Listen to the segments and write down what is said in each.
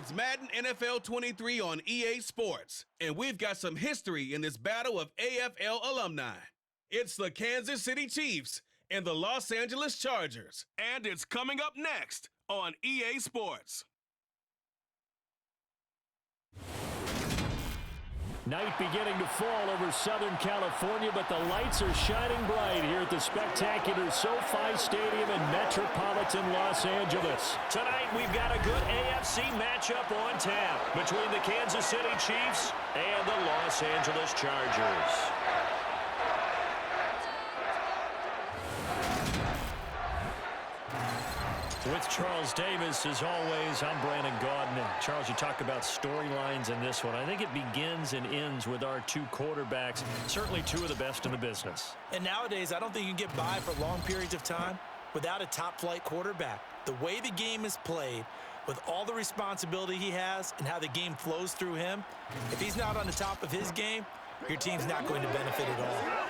It's Madden NFL 23 on EA Sports, and we've got some history in this battle of AFL alumni. It's the Kansas City Chiefs and the Los Angeles Chargers, and it's coming up next on EA Sports. Night beginning to fall over Southern California, but the lights are shining bright here at the spectacular SoFi Stadium in metropolitan Los Angeles. Tonight, we've got a good AFC matchup on tap between the Kansas City Chiefs and the Los Angeles Chargers. With Charles Davis, as always, I'm Brandon Gaudin. Charles, you talk about storylines in this one. I think it begins and ends with our two quarterbacks, certainly two of the best in the business. And nowadays, I don't think you can get by for long periods of time without a top-flight quarterback. The way the game is played, with all the responsibility he has and how the game flows through him, if he's not on the top of his game, your team's not going to benefit at all.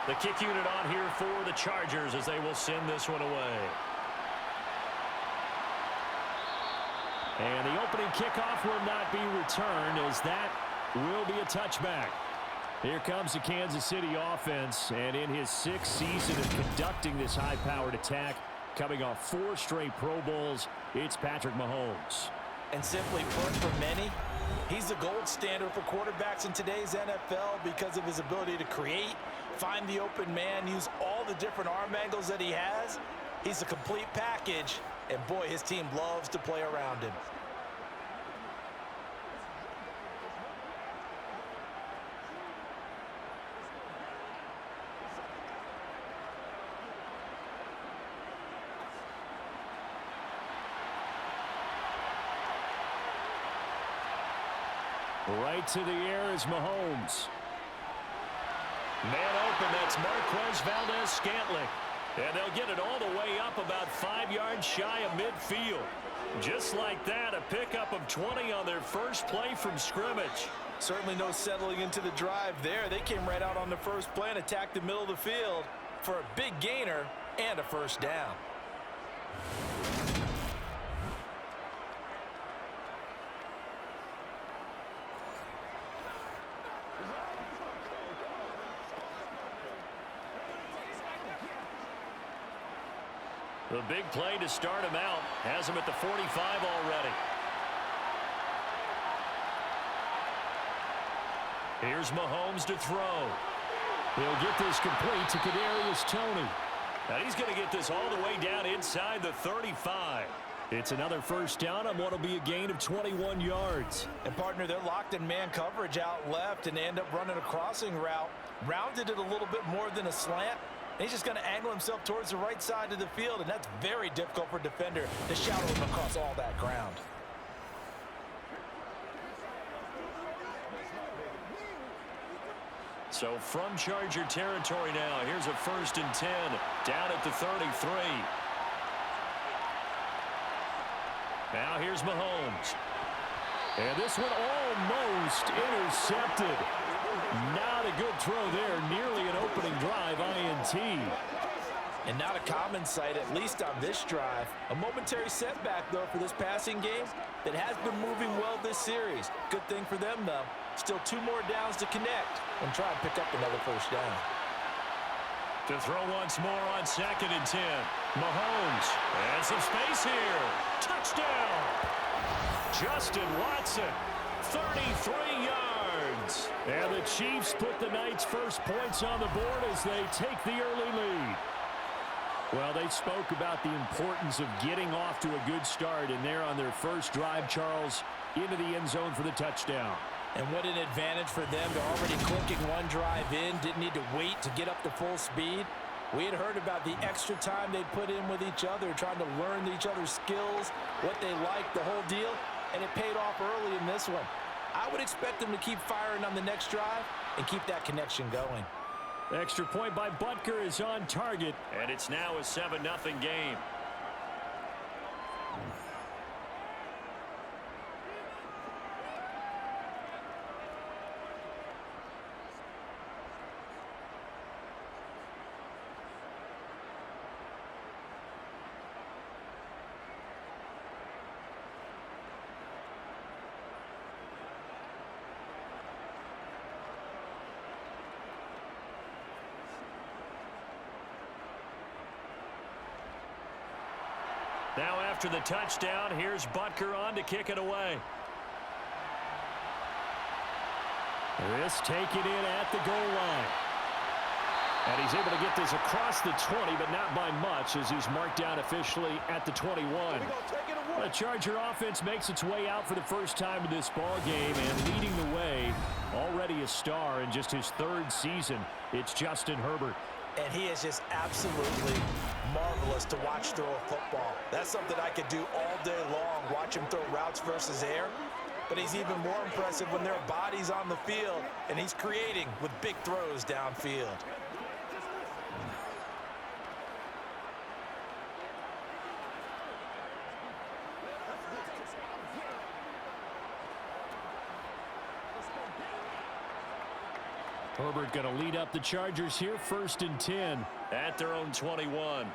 The kick unit on here for the Chargers as they will send this one away. And the opening kickoff will not be returned, as that will be a touchback. Here comes the Kansas City offense, and in his sixth season of conducting this high-powered attack, coming off 4 straight Pro Bowls, it's Patrick Mahomes. And simply put, for many, he's the gold standard for quarterbacks in today's NFL because of his ability to create, find the open man, use all the different arm angles that he has. He's a complete package, and boy, his team loves to play around him. Right to the air is Mahomes. Man open, that's Marquez Valdez-Scantling. And they'll get it all the way up about 5 yards shy of midfield. Just like that, a pickup of 20 on their first play from scrimmage. Certainly no settling into the drive there. They came right out on the first play and attacked the middle of the field for a big gainer and a first down. The big play to start him out has him at the 45 already. Here's Mahomes to throw. He'll get this complete to Kadarius Toney. Now he's going to get this all the way down inside the 35. It's another first down on what will be a gain of 21 yards. And, partner, they're locked in man coverage out left, and they end up running a crossing route. Rounded it a little bit more than a slant. He's just going to angle himself towards the right side of the field, and that's very difficult for a defender to shadow him across all that ground. So from Charger territory now, here's a 1st and 10 down at the 33. Now here's Mahomes. And this one almost intercepted. Not a good throw there. Nearly an opening drive INT. And not a common sight, at least on this drive. A momentary setback, though, for this passing game that has been moving well this series. Good thing for them, though. Still 2 more downs to connect and try and pick up another first down. To throw once more on 2nd and 10. Mahomes. And some space here. Touchdown. Justin Watson. 33 yards. downs. And the Chiefs put the Knights' first points on the board as they take the early lead. Well, they spoke about the importance of getting off to a good start, and they're on their first drive, Charles, into the end zone for the touchdown. And what an advantage for them. They're already clicking one drive in, didn't need to wait to get up to full speed. We had heard about the extra time they put in with each other, trying to learn each other's skills, what they like, the whole deal, and it paid off early in this one. I would expect them to keep firing on the next drive and keep that connection going. Extra point by Butker is on target. And it's now a 7-0 game. Now after the touchdown, here's Butker on to kick it away. This taken in at the goal line. And he's able to get this across the 20, but not by much, as he's marked down officially at the 21. The Charger offense makes its way out for the first time in this ball game, and leading the way, already a star in just his third season, it's Justin Herbert. And he is just absolutely marvelous to watch throw a football. That's something I could do all day long, watch him throw routes versus air. But he's even more impressive when there are bodies on the field, and he's creating with big throws downfield. Herbert going to lead up the Chargers here, 1st and 10. At their own 21.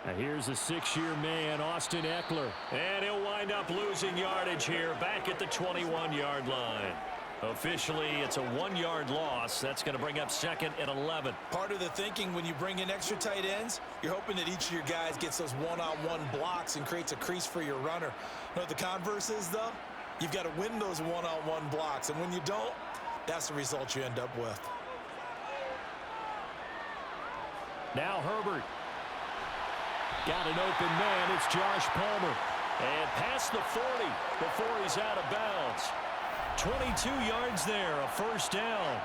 Now here's a 6-year man, Austin Eckler. And he'll wind up losing yardage here, back at the 21-yard line. Officially, it's a 1-yard loss. That's going to bring up 2nd and 11. Part of the thinking when you bring in extra tight ends, you're hoping that each of your guys gets those one-on-one blocks and creates a crease for your runner. You know what the converse is, though? You've got to win those one-on-one blocks, and when you don't, that's the result you end up with. Now Herbert. Got an open man. It's Josh Palmer. And past the 40 before he's out of bounds. 22 yards there, a first down.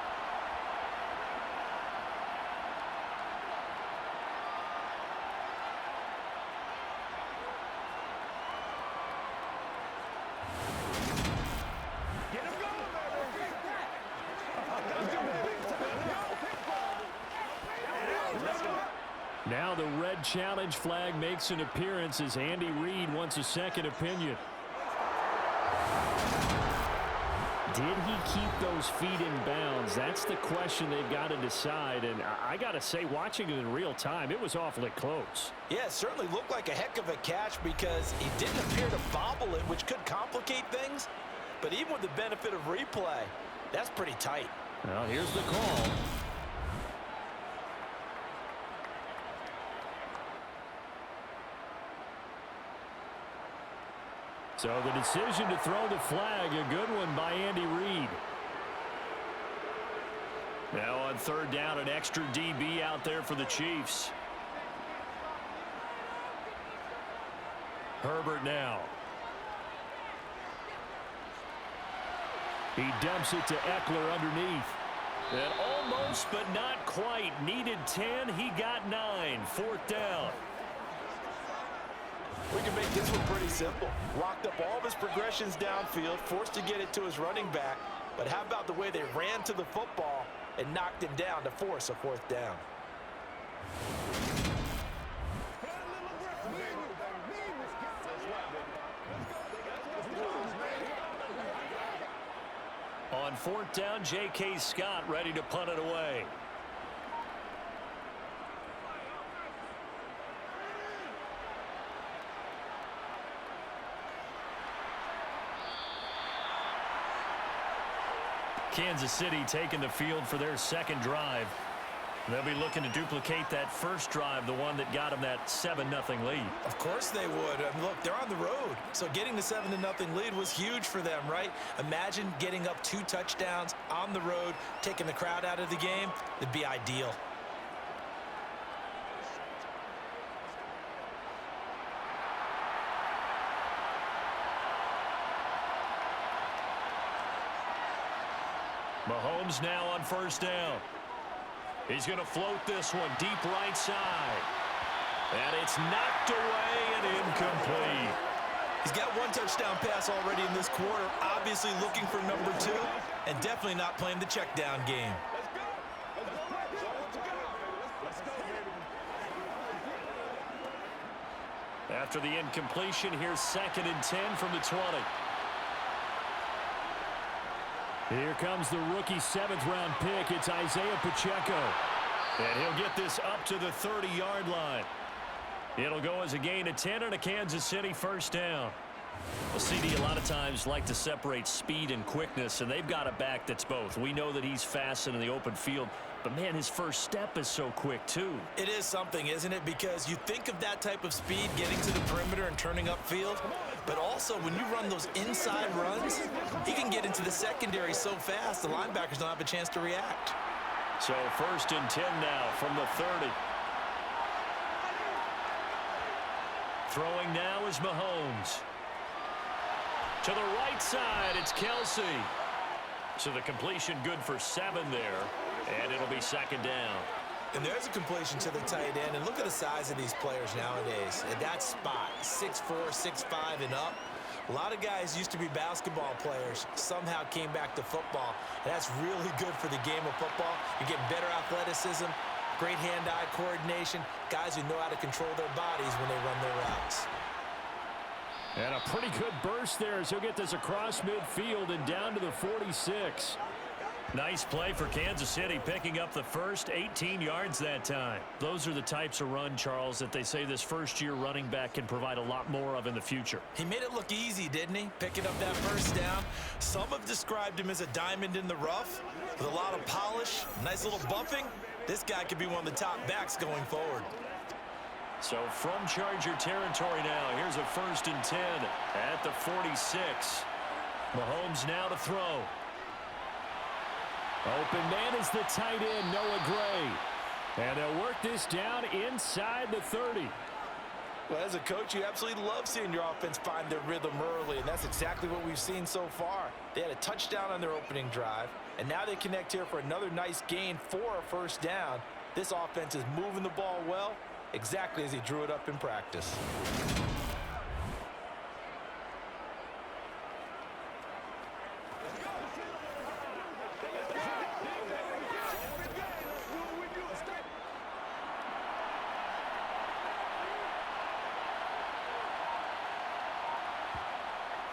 Now the red challenge flag makes an appearance as Andy Reid wants a second opinion. Did he keep those feet in bounds? That's the question they've got to decide. And I got to say, watching it in real time, it was awfully close. Yeah, it certainly looked like a heck of a catch because he didn't appear to bobble it, which could complicate things. But even with the benefit of replay, that's pretty tight. Well, here's the call. So the decision to throw the flag, a good one by Andy Reid. Now on 3rd down, an extra DB out there for the Chiefs. Herbert now. He dumps it to Eckler underneath. And almost, but not quite. Needed 10. He got 9. 4th down. We can make this one pretty simple. Locked up all of his progressions downfield, forced to get it to his running back. But how about the way they ran to the football and knocked him down to force a 4th down? On 4th down, J.K. Scott ready to punt it away. Kansas City taking the field for their second drive. They'll be looking to duplicate that first drive, the one that got them that 7-0 lead. Of course they would. Look, they're on the road. So getting the 7-0 lead was huge for them, right? Imagine getting up 2 touchdowns on the road, taking the crowd out of the game. It'd be ideal. Mahomes now on first down. He's going to float this one deep right side. And it's knocked away and incomplete. He's got 1 touchdown pass already in this quarter, obviously looking for number 2, and definitely not playing the check down game. After the incompletion, here's 2nd and 10 from the 20. Here comes the rookie 7th-round pick. It's Isaiah Pacheco. And he'll get this up to the 30-yard line. It'll go as a gain of 10 and a Kansas City first down. Well, CD a lot of times like to separate speed and quickness, and they've got a back that's both. We know that he's fast in the open field, but, man, his first step is so quick, too. It is something, isn't it? Because you think of that type of speed getting to the perimeter and turning upfield, but also when you run those inside runs, he can get into the secondary so fast the linebackers don't have a chance to react. So 1st and 10 now from the 30. Throwing now is Mahomes. To the right side, it's Kelsey. So the completion good for 7 there, and it'll be 2nd down. And there's a completion to the tight end, and look at the size of these players nowadays. At that spot, 6'4", 6'5", and up. A lot of guys used to be basketball players, somehow came back to football. And that's really good for the game of football. You're getting better athleticism, great hand-eye coordination, guys who know how to control their bodies when they run their routes. And a pretty good burst there as he'll get this across midfield and down to the 46. Nice play for Kansas City, picking up the first 18 yards that time. Those are the types of run, Charles, that they say this first-year running back can provide a lot more of in the future. He made it look easy, didn't he? Picking up that first down. Some have described him as a diamond in the rough with a lot of polish, nice little buffing. This guy could be one of the top backs going forward. So from Charger territory now, here's a 1st and 10 at the 46. Mahomes now to throw. Open man is the tight end, Noah Gray. And they'll work this down inside the 30. Well, as a coach, you absolutely love seeing your offense find their rhythm early, and that's exactly what we've seen so far. They had a touchdown on their opening drive, and now they connect here for another nice gain for a first down. This offense is moving the ball well, exactly as he drew it up in practice.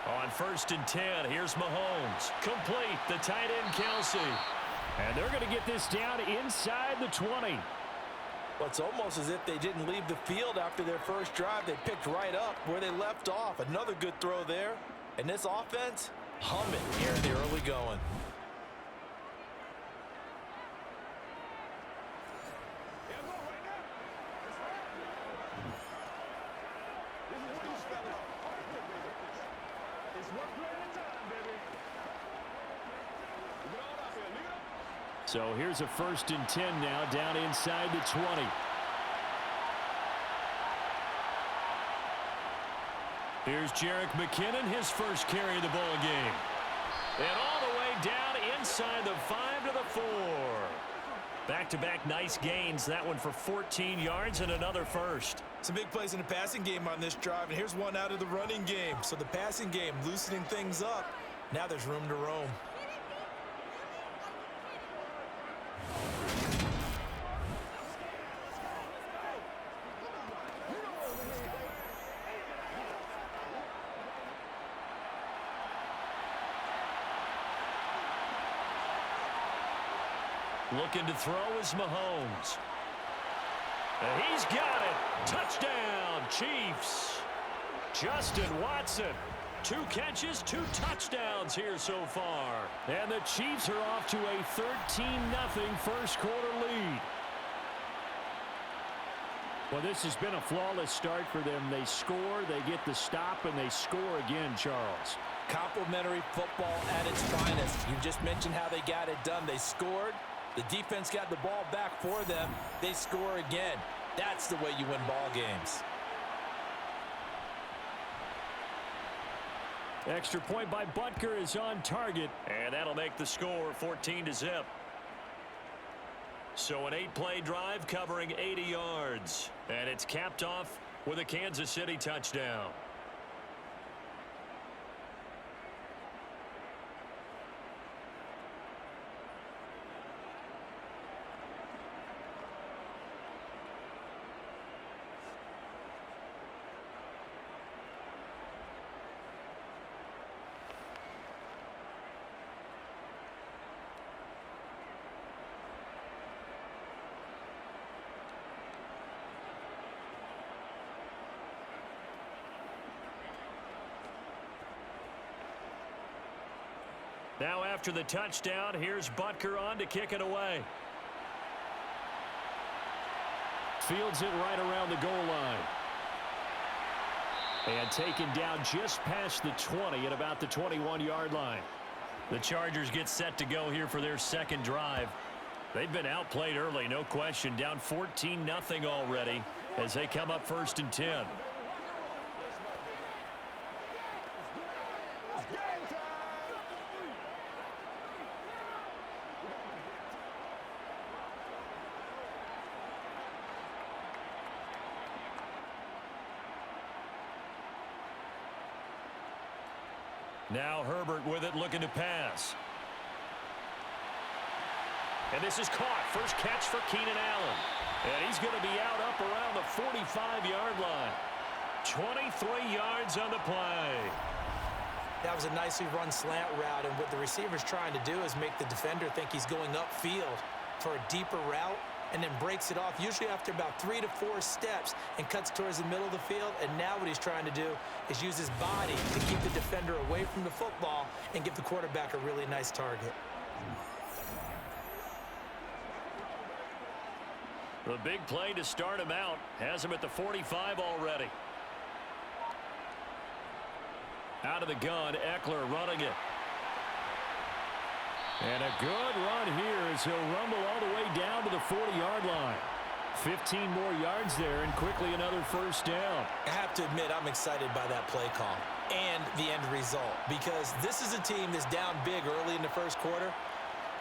On 1st and 10, here's Mahomes. Complete, the tight end Kelsey. And they're going to get this down inside the 20. Well, it's almost as if they didn't leave the field after their first drive. They picked right up where they left off. Another good throw there. And this offense, humming here in the early going. So here's a 1st and 10 now down inside the 20. Here's Jerick McKinnon, his first carry of the ball game. And all the way down inside the 5 to the 4. Back-to-back nice gains. That one for 14 yards and another first. Some big plays in the passing game on this drive, and here's one out of the running game. So the passing game loosening things up. Now there's room to roam. Looking to throw is Mahomes. And he's got it. Touchdown, Chiefs. Justin Watson. 2 catches, 2 touchdowns here so far. And the Chiefs are off to a 13-0 first quarter lead. Well, this has been a flawless start for them. They score, they get the stop, and they score again, Charles. Complimentary football at its finest. You just mentioned how they got it done. They scored. The defense got the ball back for them. They score again. That's the way you win ball games. Extra point by Butker is on target. And that'll make the score 14-0. So an 8-play drive covering 80 yards. And it's capped off with a Kansas City touchdown. Now after the touchdown, here's Butker on to kick it away. Fields it right around the goal line. And taken down just past the 20 at about the 21-yard line. The Chargers get set to go here for their second drive. They've been outplayed early, no question. Down 14-0 already as they come up 1st and 10. Now Herbert with it, looking to pass. And this is caught. First catch for Keenan Allen. And he's going to be out up around the 45-yard line. 23 yards on the play. That was a nicely run slant route, and what the receiver's trying to do is make the defender think he's going upfield for a deeper route, and then breaks it off, usually after about 3 to 4 steps, and cuts towards the middle of the field. And now what he's trying to do is use his body to keep the defender away from the football and give the quarterback a really nice target. The big play to start him out has him at the 45 already. Out of the gun, Eckler running it. And a good run here as he'll rumble all the way down to the 40-yard line. 15 more yards there, and quickly another first down. I have to admit, I'm excited by that play call and the end result, because this is a team that's down big early in the first quarter,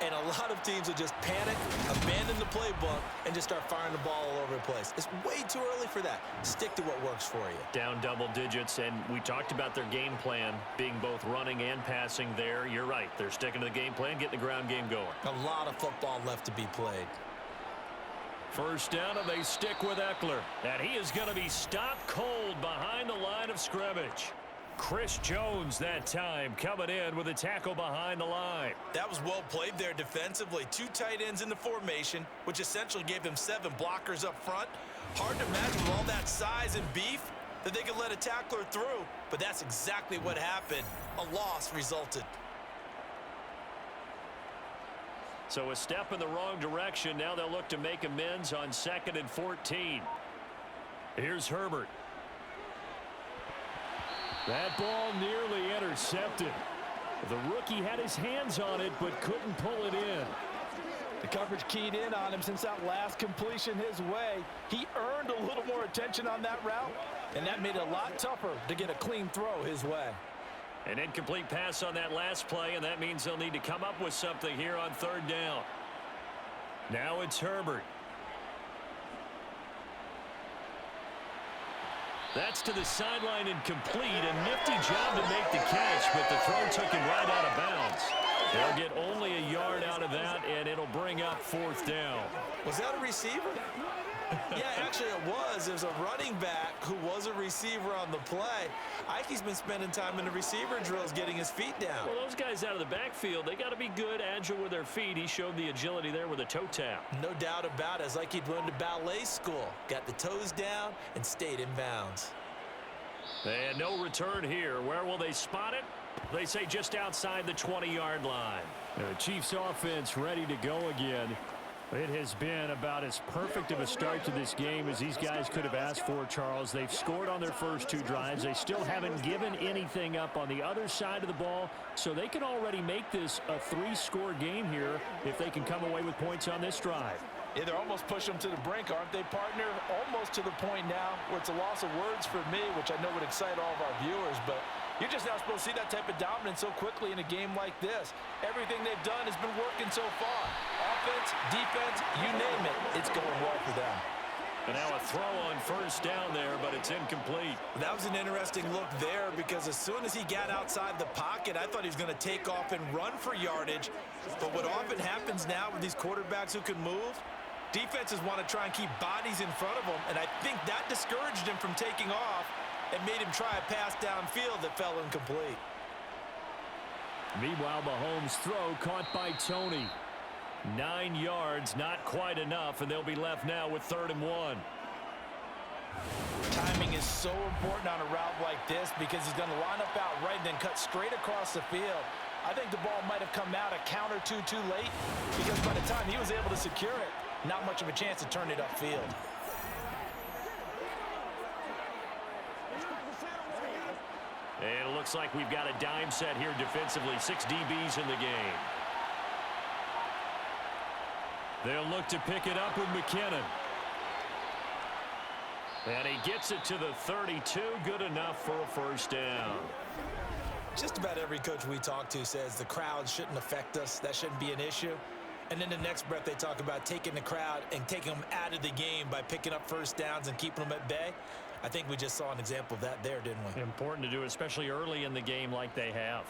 and a lot of teams will just panic, abandon the playbook, and just start firing the ball all over the place. It's way too early for that. Stick to what works for you. Down double digits, and we talked about their game plan being both running and passing there. You're right. They're sticking to the game plan, getting the ground game going. A lot of football left to be played. First down, and they stick with Eckler. And he is going to be stopped cold behind the line of scrimmage. Chris Jones that time coming in with a tackle behind the line. That was well played there defensively. 2 tight ends in the formation, which essentially gave them 7 blockers up front. Hard to imagine with all that size and beef that they could let a tackler through, but that's exactly what happened. A loss resulted. So a step in the wrong direction. Now they'll look to make amends on 2nd and 14. Here's Herbert. That ball nearly intercepted. The rookie had his hands on it but couldn't pull it in. The coverage keyed in on him since that last completion his way. He earned a little more attention on that route, and that made it a lot tougher to get a clean throw his way. An incomplete pass on that last play, and that means they'll need to come up with something here on 3rd down. Now it's Herbert. That's to the sideline and complete. A nifty job to make the catch, but the throw took him right out of bounds. They'll get only a yard out of that, and it'll bring up 4th down. Was that a receiver? Yeah, actually it was. There's a running back who was a receiver on the play. Ikey's been spending time in the receiver drills getting his feet down. Well, those guys out of the backfield, they got to be good, agile with their feet. He showed the agility there with a toe tap. No doubt about it. It's like he'd learned to ballet school. Got the toes down and stayed in bounds. And no return here. Where will they spot it? They say just outside the 20-yard line. The Chiefs offense ready to go again. It has been about as perfect of a start to this game as these guys could have asked for, Charles. They've scored on their first 2 drives. They still haven't given anything up on the other side of the ball, so they can already make this a 3-score game here if they can come away with points on this drive. Yeah, they're almost pushing them to the brink, aren't they, partner? Almost to the point now where it's a loss of words for me, which I know would excite all of our viewers, but you're just not supposed to see that type of dominance so quickly in a game like this. Everything they've done has been working so far. Offense, defense, you name it, it's going well for them. And now a throw on first down there, but it's incomplete. That was an interesting look there because as soon as he got outside the pocket, I thought he was going to take off and run for yardage. But what often happens now with these quarterbacks who can move, defenses want to try and keep bodies in front of them, and I think that discouraged him from taking off and made him try a pass downfield that fell incomplete. Meanwhile, Mahomes' throw caught by Tony. 9 yards, not quite enough, and they'll be left now with 3rd and 1. Timing is so important on a route like this because he's going to line up out right and then cut straight across the field. I think the ball might have come out a count or two too late because by the time he was able to secure it, not much of a chance to turn it upfield. And it looks like we've got a dime set here defensively. 6 DBs in the game. They'll look to pick it up with McKinnon. And he gets it to the 32. Good enough for a first down. Just about every coach we talk to says the crowd shouldn't affect us. That shouldn't be an issue. And then the next breath they talk about taking the crowd and taking them out of the game by picking up first downs and keeping them at bay. I think we just saw an example of that there, didn't we? Important to do, especially early in the game like they have.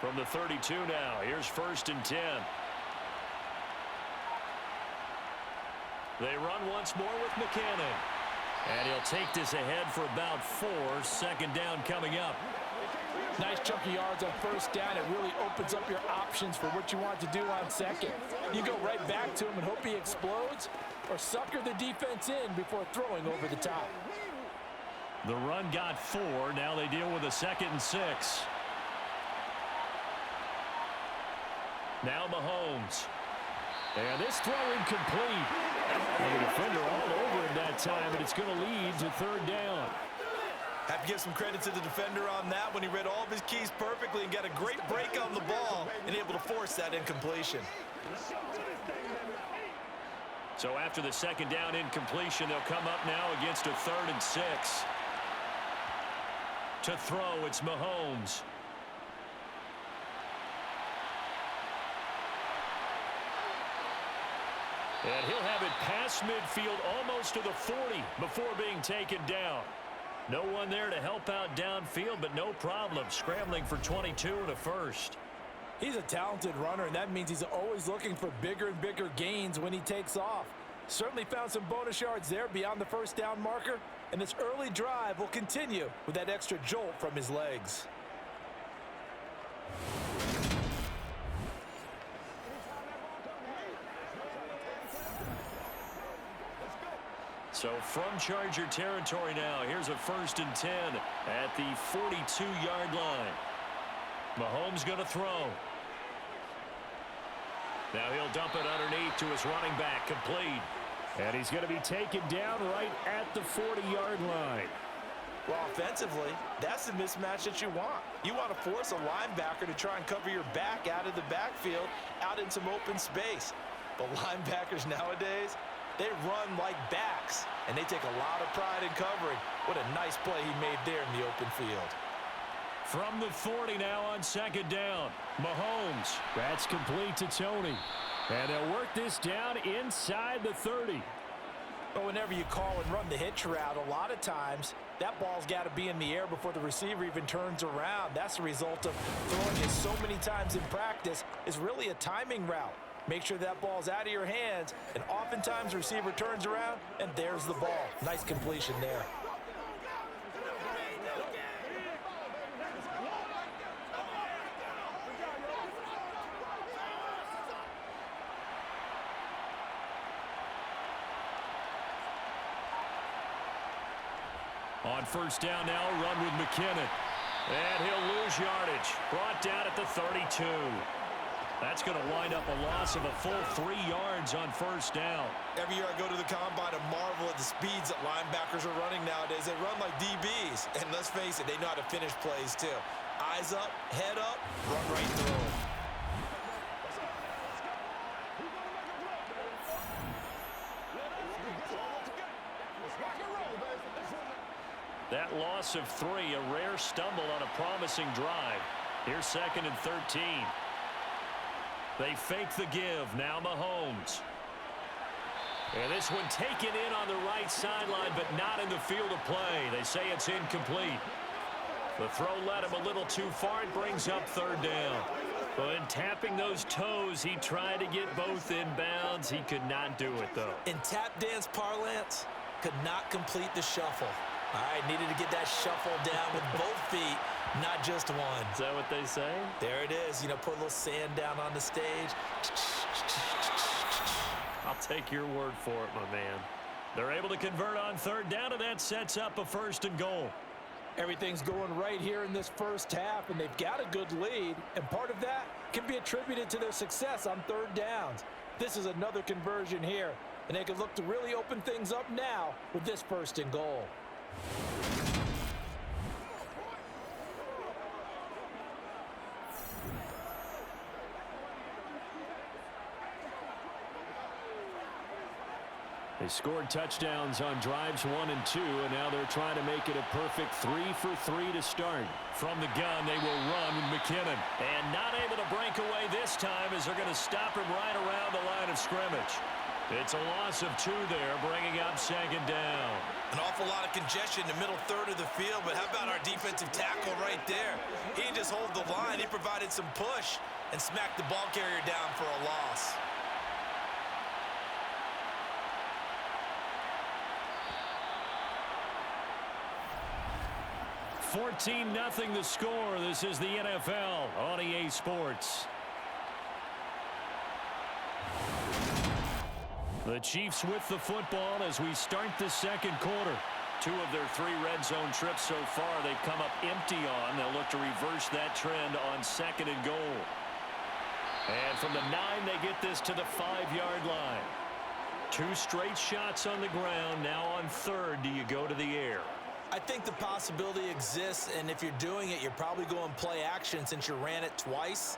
From the 32 now, here's 1st and 10. They run once more with McKinnon. And he'll take this ahead for about 4. 2nd down coming up. Nice chunky yards on first down. It really opens up your options for what you want to do on second. You go right back to him and hope he explodes or sucker the defense in before throwing over the top. The run got 4. Now they deal with a 2nd and 6. Now Mahomes. And this throw incomplete. And the defender all over him that time, and it's going to lead to 3rd down. Have to give some credit to the defender on that when he read all of his keys perfectly and got a great break on the ball and able to force that incompletion. So after the 2nd down incompletion, they'll come up now against a 3rd and 6. To throw, it's Mahomes. And he'll have it past midfield almost to the 40 before being taken down. No one there to help out downfield, but no problem. Scrambling for 22 and a first. He's a talented runner, and that means he's always looking for bigger and bigger gains when he takes off. Certainly found some bonus yards there beyond the first down marker, and this early drive will continue with that extra jolt from his legs. So from Charger territory now, here's a 1st and 10 at the 42-yard line. Mahomes going to throw. Now he'll dump it underneath to his running back, complete. And he's going to be taken down right at the 40-yard line. Well, offensively, that's the mismatch that you want. You want to force a linebacker to try and cover your back out of the backfield, out in some open space. But linebackers nowadays, they run like backs, and they take a lot of pride in covering. What a nice play he made there in the open field. From the 40 now on 2nd down, Mahomes. That's complete to Tony. And they'll work this down inside the 30. But whenever you call and run the hitch route, a lot of times that ball's got to be in the air before the receiver even turns around. That's the result of throwing it so many times in practice. Is really a timing route. Make sure that ball's out of your hands, and oftentimes the receiver turns around, and there's the ball. Nice completion there. On first down now, run with McKinnon. And he'll lose yardage. Brought down at the 32. That's going to wind up a loss of a full 3 yards on first down. Every year I go to the combine and marvel at the speeds that linebackers are running nowadays. They run like DBs. And let's face it, they know how to finish plays too. Eyes up, head up, run right through them. That loss of 3, a rare stumble on a promising drive. Here's 2nd and 13. They fake the give. Now Mahomes. And this one taken in on the right sideline, but not in the field of play. They say it's incomplete. The throw led him a little too far. It brings up 3rd down. But in tapping those toes, he tried to get both in bounds. He could not do it, though. In tap dance parlance, could not complete the shuffle. All right, needed to get that shuffle down with both feet, not just one. Is that what they say? There it is. You know, put a little sand down on the stage. I'll take your word for it, my man. They're able to convert on 3rd down, and that sets up a 1st and goal. Everything's going right here in this first half, and they've got a good lead, and part of that can be attributed to their success on 3rd downs. This is another conversion here, and they can look to really open things up now with this 1st and goal. They scored touchdowns on drives 1 and 2, and now they're trying to make it a perfect 3 for 3 to start. From the gun, they will run with McKinnon. And not able to break away this time as they're going to stop him right around the line of scrimmage. It's a loss of 2 there, bringing up 2nd down. An awful lot of congestion in the middle third of the field, but how about our defensive tackle right there? He didn't just hold the line. He provided some push and smacked the ball carrier down for a loss. $14-0 the score. This is the NFL on EA Sports. The Chiefs with the football as we start the 2nd quarter. 2 of their 3 red zone trips so far they've come up empty on. They'll look to reverse that trend on 2nd and goal. And from the 9, they get this to the 5-yard line. 2 straight shots on the ground. Now on 3rd, do you go to the air? I think the possibility exists, and if you're doing it, you're probably going play action since you ran it twice.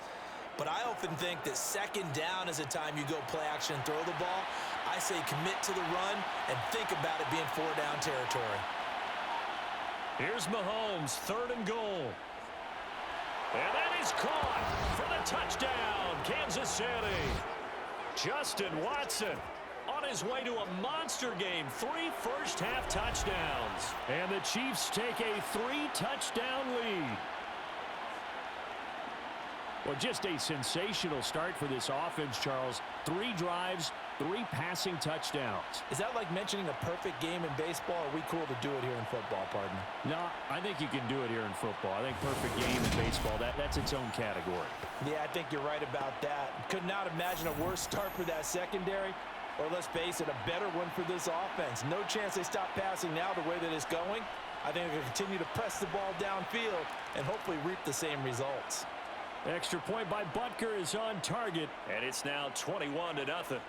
But I often think that 2nd down is a time you go play action and throw the ball. I say commit to the run and think about it being 4-down territory. Here's Mahomes, 3rd and goal. And that is caught for the touchdown, Kansas City. Justin Watson on his way to a monster game. 3 first-half touchdowns. And the Chiefs take a 3-touchdown lead. Well, just a sensational start for this offense, Charles. 3 drives, 3 passing touchdowns. Is that like mentioning a perfect game in baseball? Or are we cool to do it here in football, pardon? No, I think you can do it here in football. I think perfect game in baseball, that's its own category. Yeah, I think you're right about that. Could not imagine a worse start for that secondary. Or let's face it, a better one for this offense. No chance they stop passing now the way that it's going. I think they'll continue to press the ball downfield and hopefully reap the same results. Extra point by Butker is on target. And it's now 21-0.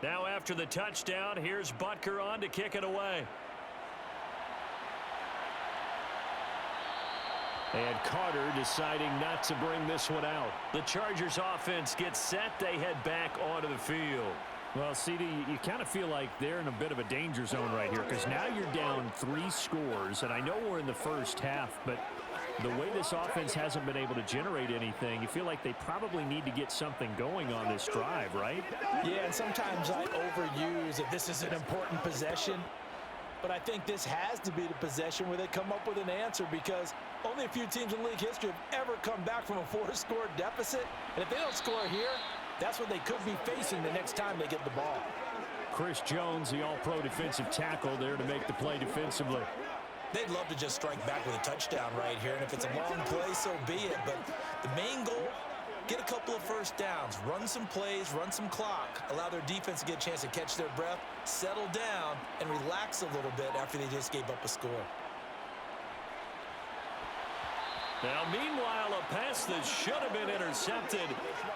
Now after the touchdown, here's Butker on to kick it away. And Carter deciding not to bring this one out. The Chargers offense gets set. They head back onto the field. Well, CD, you kind of feel like they're in a bit of a danger zone right here because now you're down 3 scores, and I know we're in the first half, but the way this offense hasn't been able to generate anything, you feel like they probably need to get something going on this drive, right? Yeah, and sometimes I overuse if this is an important possession. but I think this has to be the possession where they come up with an answer, because only a few teams in league history have ever come back from a 4-score deficit. And if they don't score here, that's what they could be facing the next time they get the ball. Chris Jones, the all-pro defensive tackle, there to make the play defensively. They'd love to just strike back with a touchdown right here, and if it's a long play, so be it. But the main goal, get a couple of first downs, run some plays, run some clock, allow their defense to get a chance to catch their breath, settle down, and relax a little bit after they just gave up a score. Now, meanwhile, a pass that should have been intercepted,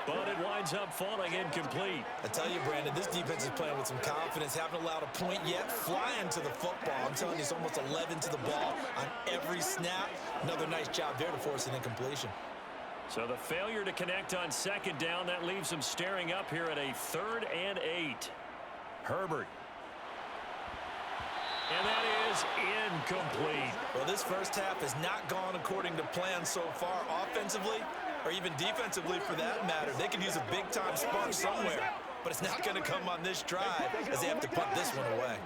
but it winds up falling incomplete. I tell you, Brandon, this defense is playing with some confidence. Haven't allowed a point yet. Flying to the football. I'm telling you, it's almost 11 to the ball on every snap. Another nice job there to force an incompletion. So the failure to connect on second down, that leaves them staring up here at a 3rd and 8. Herbert. And that is incomplete. Well, this first half has not gone according to plan so far, offensively or even defensively for that matter. They could use a big-time spark somewhere, but it's not going to come on this drive as they have to put this one away.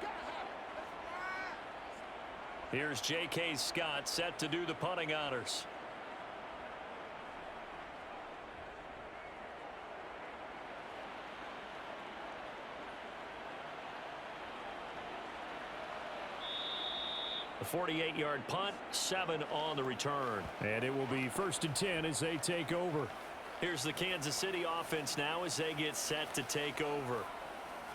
Here's J.K. Scott set to do the punting honors. A 48-yard punt, 7 on the return. And it will be 1st and 10 as they take over. Here's the Kansas City offense now as they get set to take over.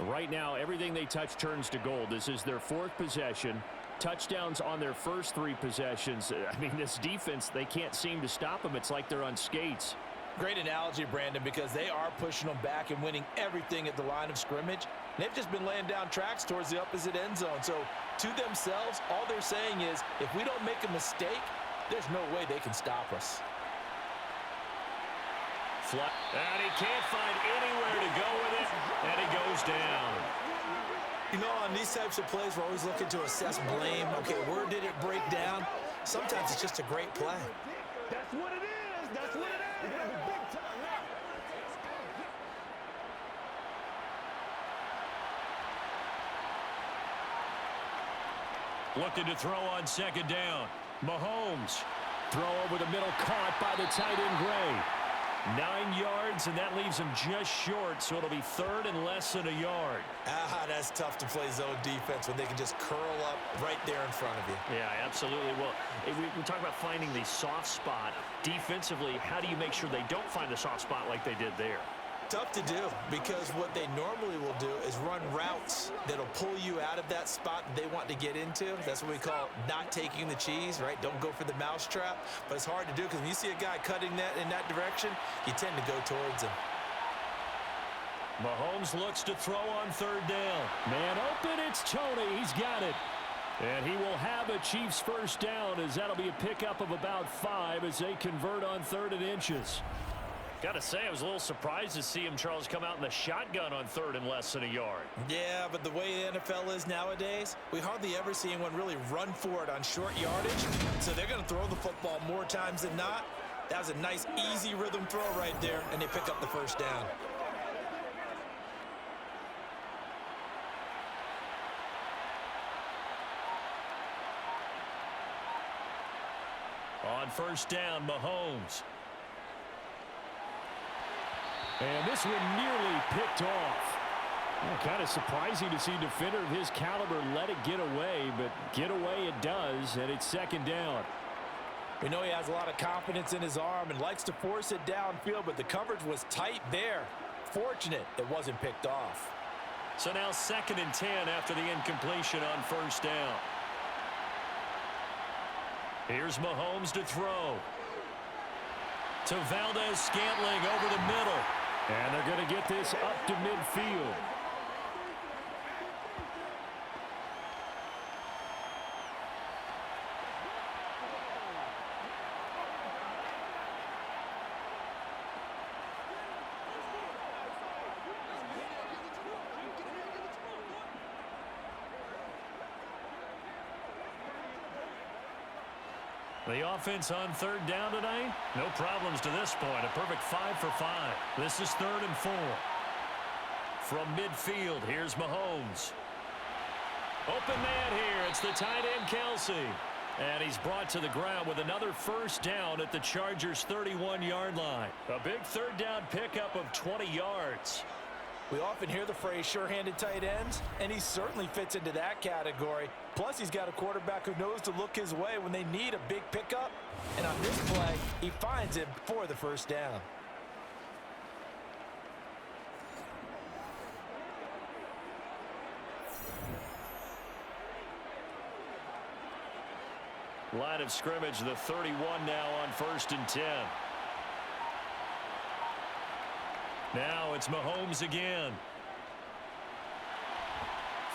Right now, everything they touch turns to gold. This is their 4th possession. Touchdowns on their first 3 possessions. I mean, this defense, they can't seem to stop them. It's like they're on skates. Great analogy, Brandon, because they are pushing them back and winning everything at the line of scrimmage. They've just been laying down tracks towards the opposite end zone. So to themselves, all they're saying is, if we don't make a mistake, there's no way they can stop us. And he can't find anywhere to go with it, and he goes down. You know, on these types of plays, we're always looking to assess blame. Okay, where did it break down? Sometimes it's just a great play. That's what it is. That's what it is. Big time. Looking to throw on second down. Mahomes. Throw over the middle, caught by the tight end Gray. 9 yards, and that leaves him just short, so it'll be 3rd and less than a yard. That's tough to play zone defense when they can just curl up right there in front of you. Yeah, absolutely. Well, we talk about finding the soft spot. Defensively, how do you make sure they don't find the soft spot like they did there? Tough to do, because what they normally will do is run routes that'll pull you out of that spot that they want to get into. That's what we call not taking the cheese, right? Don't go for the mousetrap. But it's hard to do, because when you see a guy cutting that in that direction, you tend to go towards him. Mahomes looks to throw on 3rd down. Man open, it's Tony. He's got it. And he will have a Chiefs first down, as that'll be a pickup of about 5 as they convert on 3rd and inches. Got to say, I was a little surprised to see him, Charles, come out in the shotgun on 3rd and less than a yard. Yeah, but the way the NFL is nowadays, we hardly ever see anyone really run for it on short yardage. So they're going to throw the football more times than not. That was a nice, easy rhythm throw right there, and they pick up the first down. On 1st down, Mahomes. And this one nearly picked off. Kind of surprising to see a defender of his caliber let it get away, but get away it does, and it's 2nd down. We know he has a lot of confidence in his arm and likes to force it downfield, but the coverage was tight there. Fortunate it wasn't picked off. So now 2nd and 10 after the incompletion on 1st down. Here's Mahomes to throw. To Valdez-Scantling over the middle. And they're going to get this up to midfield. The offense on 3rd down tonight, no problems to this point. A perfect 5 for 5. This is 3rd and 4. From midfield, here's Mahomes. Open man here. It's the tight end, Kelsey. And he's brought to the ground with another first down at the Chargers' 31-yard line. A big third down pickup of 20 yards. We often hear the phrase sure-handed tight ends, and he certainly fits into that category. Plus, he's got a quarterback who knows to look his way when they need a big pickup. And on this play, he finds him for the first down. Line of scrimmage, the 31 now on 1st and 10. Now it's Mahomes again.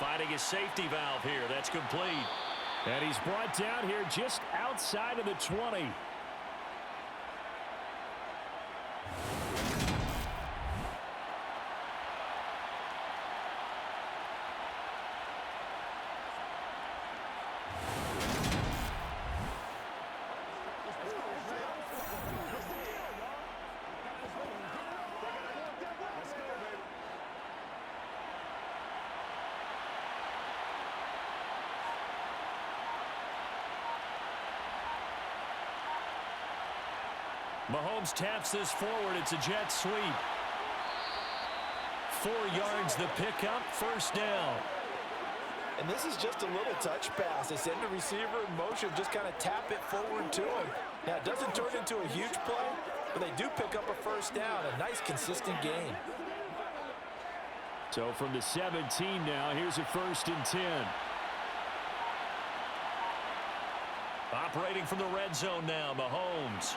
Finding his safety valve here. That's complete. And he's brought down here just outside of the 20. Mahomes taps this forward. It's a jet sweep. 4 yards the pickup, first down. And this is just a little touch pass. They send the receiver in motion, just kind of tap it forward to him. Now, it doesn't turn into a huge play, but they do pick up a first down. A nice, consistent gain. So from the 17 now, here's a 1st and 10. Operating from the red zone now, Mahomes.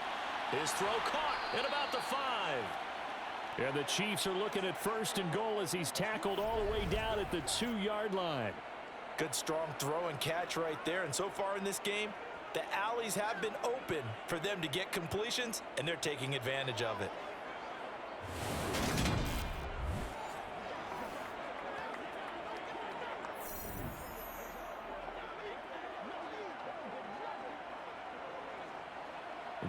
His throw caught at about the 5. And the Chiefs are looking at 1st and goal as he's tackled all the way down at the 2-yard line. Good, strong throw and catch right there. And so far in this game, the alleys have been open for them to get completions, and they're taking advantage of it.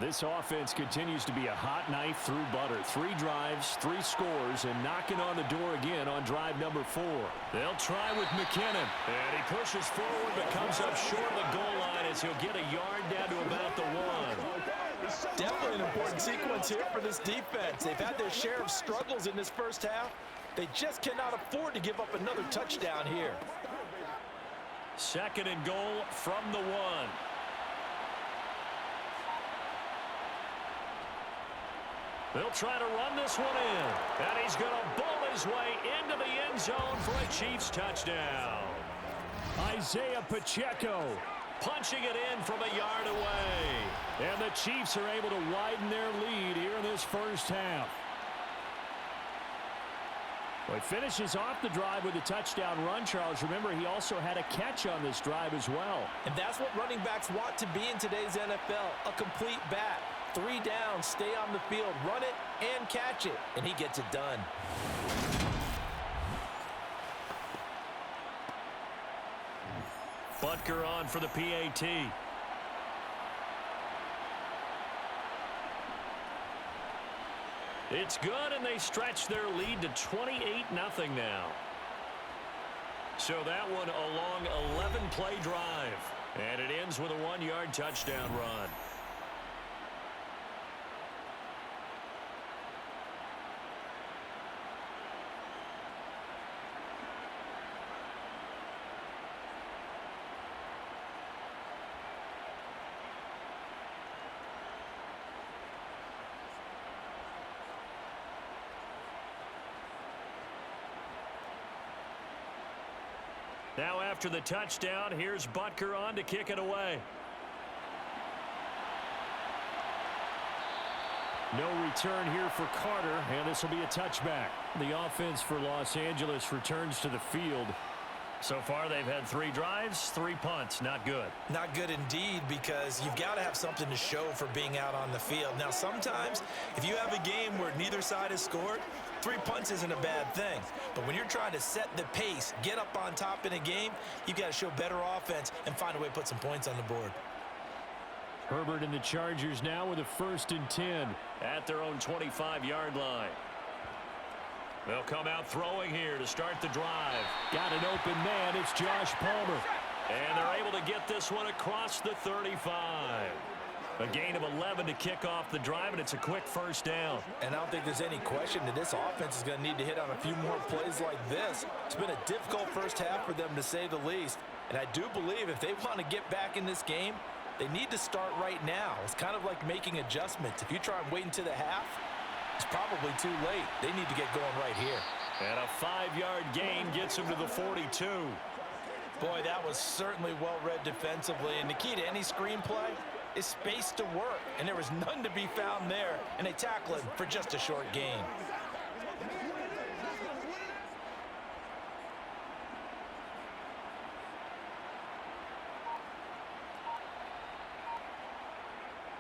This offense continues to be a hot knife through butter. 3 drives, 3 scores, and knocking on the door again on drive number 4. They'll try with McKinnon. And he pushes forward but comes up short of the goal line as he'll get a yard down to about the 1. Definitely an important sequence here for this defense. They've had their share of struggles in this first half. They just cannot afford to give up another touchdown here. 2nd and goal from the 1. They'll try to run this one in. And he's going to bowl his way into the end zone for a Chiefs touchdown. Isaiah Pacheco punching it in from a yard away. And the Chiefs are able to widen their lead here in this first half. Well, he finishes off the drive with a touchdown run, Charles. Remember, he also had a catch on this drive as well. And that's what running backs want to be in today's NFL, a complete back. 3 down, stay on the field, run it and catch it, and he gets it done. Butker on for the PAT. It's good, and they stretch their lead to 28-0 now. So that one a long 11-play drive, and it ends with a 1-yard touchdown run. Now after the touchdown, here's Butker on to kick it away. No return here for Carter, and this will be a touchback. The offense for Los Angeles returns to the field. So far, they've had 3 drives, 3 punts. Not good. Not good indeed, because you've got to have something to show for being out on the field. Now, sometimes, if you have a game where neither side has scored, 3 punts isn't a bad thing. But when you're trying to set the pace, get up on top in a game, you've got to show better offense and find a way to put some points on the board. Herbert and the Chargers now with a 1st and 10. At their own 25-yard line. They'll come out throwing here to start the drive. Got an open man. It's Josh Palmer. And they're able to get this one across the 35. A gain of 11 to kick off the drive, and it's a quick first down. And I don't think there's any question that this offense is going to need to hit on a few more plays like this. It's been a difficult first half for them, to say the least. And I do believe if they want to get back in this game, they need to start right now. It's kind of like making adjustments. If you try and wait until the half, it's probably too late. They need to get going right here. And a 5-yard gain gets them to the 42. Boy, that was certainly well-read defensively. And the key to any screenplay is space to work. And there was none to be found there. And they tackle him for just a short gain.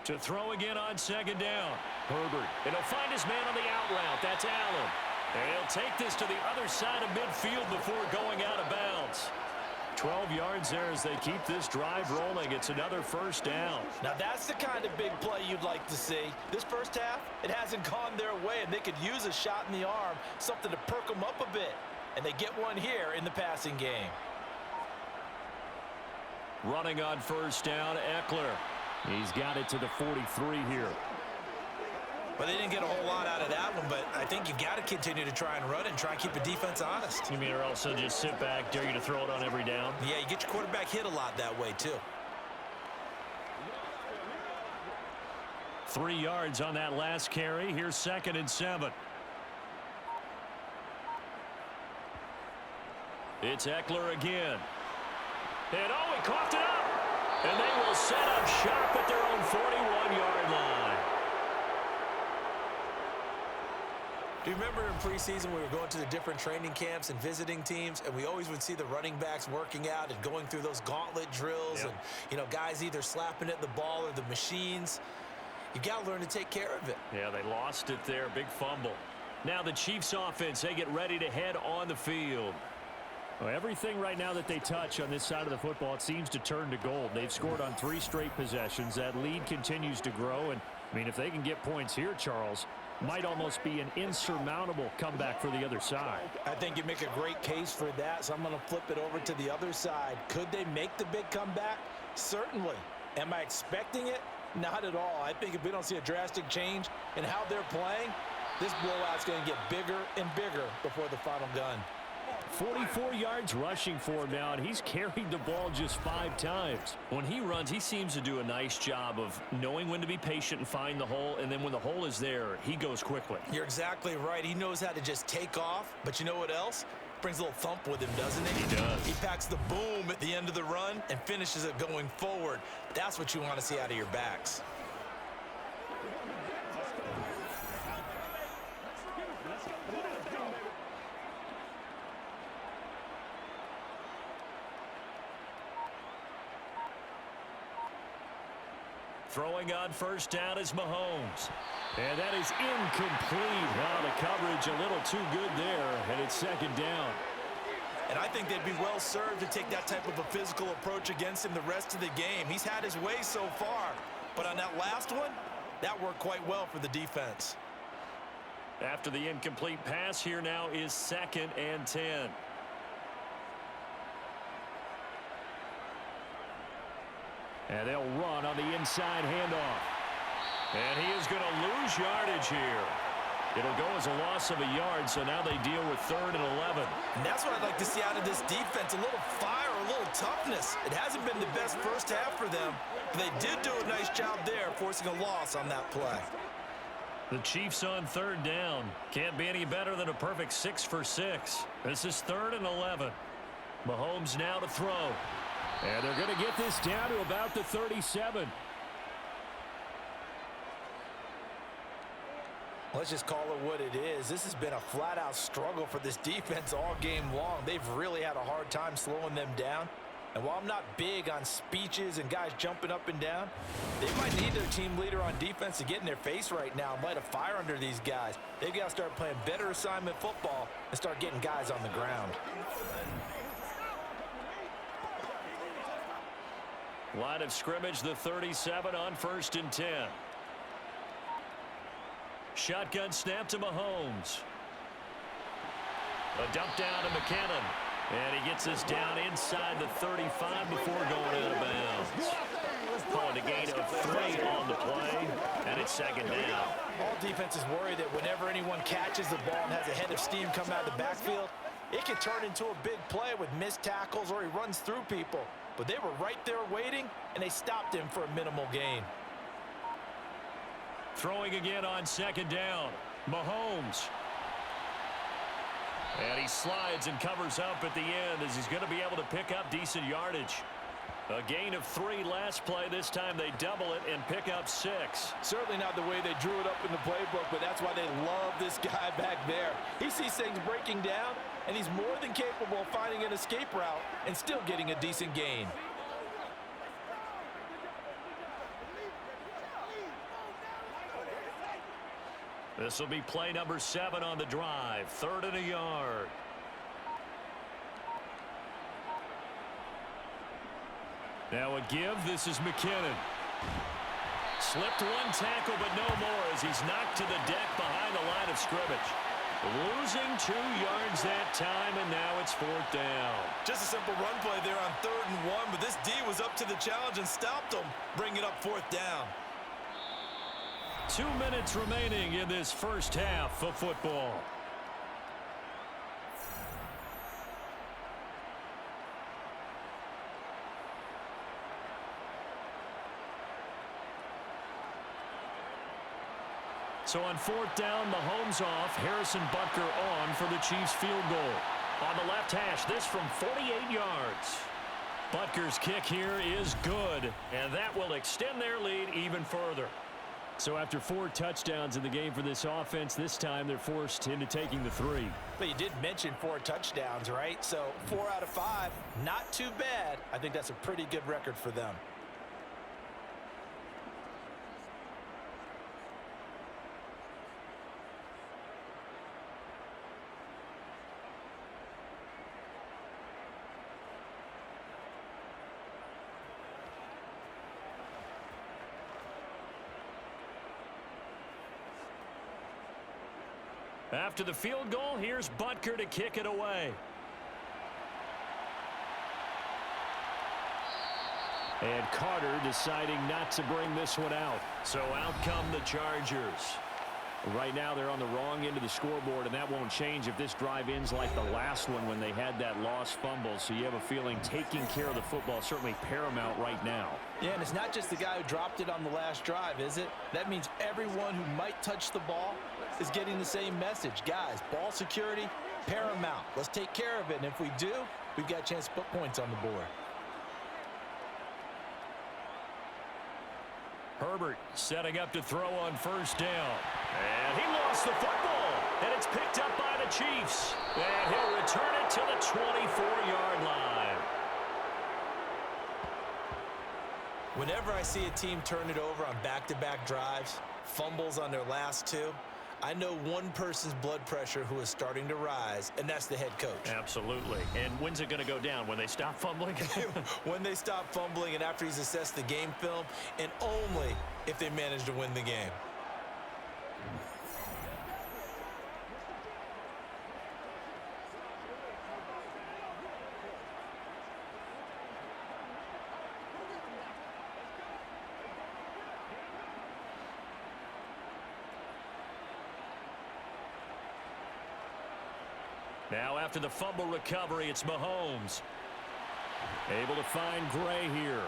To throw again on second down. Herbert. And he'll find his man on the out route. That's Allen. And he'll take this to the other side of midfield before going out of bounds. 12 yards there as they keep this drive rolling. It's another first down. Now that's the kind of big play you'd like to see. This first half, it hasn't gone their way, and they could use a shot in the arm, something to perk them up a bit. And they get one here in the passing game. Running on first down, Eckler. He's got it to the 43 here. Well, they didn't get a whole lot out of that one, but I think you've got to continue to try and run it and try and keep the defense honest. You mean or also just sit back, dare you to throw it on every down? Yeah, you get your quarterback hit a lot that way, too. 3 yards on that last carry. Here's 2nd and 7. It's Eckler again. And oh, he coughed it up. And they will set up shop at their own 41-yard line. Do you remember in preseason we were going to the different training camps and visiting teams, and we always would see the running backs working out and going through those gauntlet drills, Yep. and, you know, guys either slapping at the ball or the machines. You got to learn to take care of it. Yeah, they lost it there. Big fumble. Now the Chiefs offense, they get ready to head on the field. Well, everything right now that they touch on this side of the football, it seems to turn to gold. They've scored on 3 straight possessions. That lead continues to grow. And, I mean, if they can get points here, Charles, might almost be an insurmountable comeback for the other side. I think you make a great case for that, so I'm going to flip it over to the other side. Could they make the big comeback? Certainly. Am I expecting it? Not at all. I think if we don't see a drastic change in how they're playing, this blowout's going to get bigger and bigger before the final gun. 44 yards rushing for him now, and he's carried the ball just 5 times. When he runs, he seems to do a nice job of knowing when to be patient and find the hole, and then when the hole is there, he goes quickly. You're exactly right. He knows how to just take off, but you know what else? Brings a little thump with him, doesn't he? He does. He packs the boom at the end of the run and finishes it going forward. That's what you want to see out of your backs. Throwing on first down is Mahomes. And that is incomplete. Wow, the coverage a little too good there, and it's 2nd down. And I think they'd be well served to take that type of a physical approach against him the rest of the game. He's had his way so far, but on that last one, that worked quite well for the defense. After the incomplete pass, here now is 2nd and 10. And they'll run on the inside handoff. And he is going to lose yardage here. It'll go as a loss of a yard, so now they deal with 3rd and 11. And that's what I'd like to see out of this defense, a little fire, a little toughness. It hasn't been the best first half for them, but they did do a nice job there, forcing a loss on that play. The Chiefs on 3rd down. Can't be any better than a perfect 6 for 6. This is 3rd and 11. Mahomes now to throw. And they're going to get this down to about the 37. Let's just call it what it is. This has been a flat-out struggle for this defense all game long. They've really had a hard time slowing them down. And while I'm not big on speeches and guys jumping up and down, they might need their team leader on defense to get in their face right now and light a fire under these guys. They've got to start playing better assignment football and start getting guys on the ground. Line of scrimmage, the 37 on 1st and 10. Shotgun snap to Mahomes. A dump down to McKinnon. And he gets us down inside the 35 before going out of bounds. Calling a gain of 3 on the play, and it's second down. All defenses worry that whenever anyone catches the ball and has a head of steam coming out of the backfield, it can turn into a big play with missed tackles or he runs through people. But they were right there waiting, and they stopped him for a minimal gain. Throwing again on second down. Mahomes. And he slides and covers up at the end as he's going to be able to pick up decent yardage. A gain of 3 last play. This time they double it and pick up 6. Certainly not the way they drew it up in the playbook, but that's why they love this guy back there. He sees things breaking down, and he's more than capable of finding an escape route and still getting a decent gain. This will be play number 7 on the drive. 3rd and a yard. Now a give. This is McKinnon. Slipped 1 tackle, but no more as he's knocked to the deck behind the line of scrimmage. Losing 2 yards that time, and now it's 4th down. Just a simple run play there on 3rd and 1, but this D was up to the challenge and stopped him, bringing up 4th down. 2 minutes remaining in this first half of football. So on 4th down, Mahomes off, Harrison Butker on for the Chiefs field goal. On the left hash, this from 48 yards. Butker's kick here is good, and that will extend their lead even further. So after 4 touchdowns in the game for this offense, this time they're forced into taking the 3. But you did mention 4 touchdowns, right? So 4 out of 5, not too bad. I think that's a pretty good record for them. After the field goal, here's Butker to kick it away. And Carter deciding not to bring this one out. So out come the Chargers. Right now they're on the wrong end of the scoreboard, and that won't change if this drive ends like the last one when they had that lost fumble. So you have a feeling taking care of the football is certainly paramount right now. Yeah, and it's not just the guy who dropped it on the last drive, is it? That means everyone who might touch the ball is getting the same message. Guys, ball security, paramount. Let's take care of it, and if we do, we've got a chance to put points on the board. Herbert setting up to throw on 1st down. And he lost the football. And it's picked up by the Chiefs. And he'll return it to the 24-yard line. Whenever I see a team turn it over on back-to-back drives, fumbles on their last 2, I know one person's blood pressure who is starting to rise, and that's the head coach. Absolutely. And when's it going to go down? When they stop fumbling? When they stop fumbling and after he's assessed the game film, and only if they manage to win the game. Now after the fumble recovery, it's Mahomes. Able to find Gray here.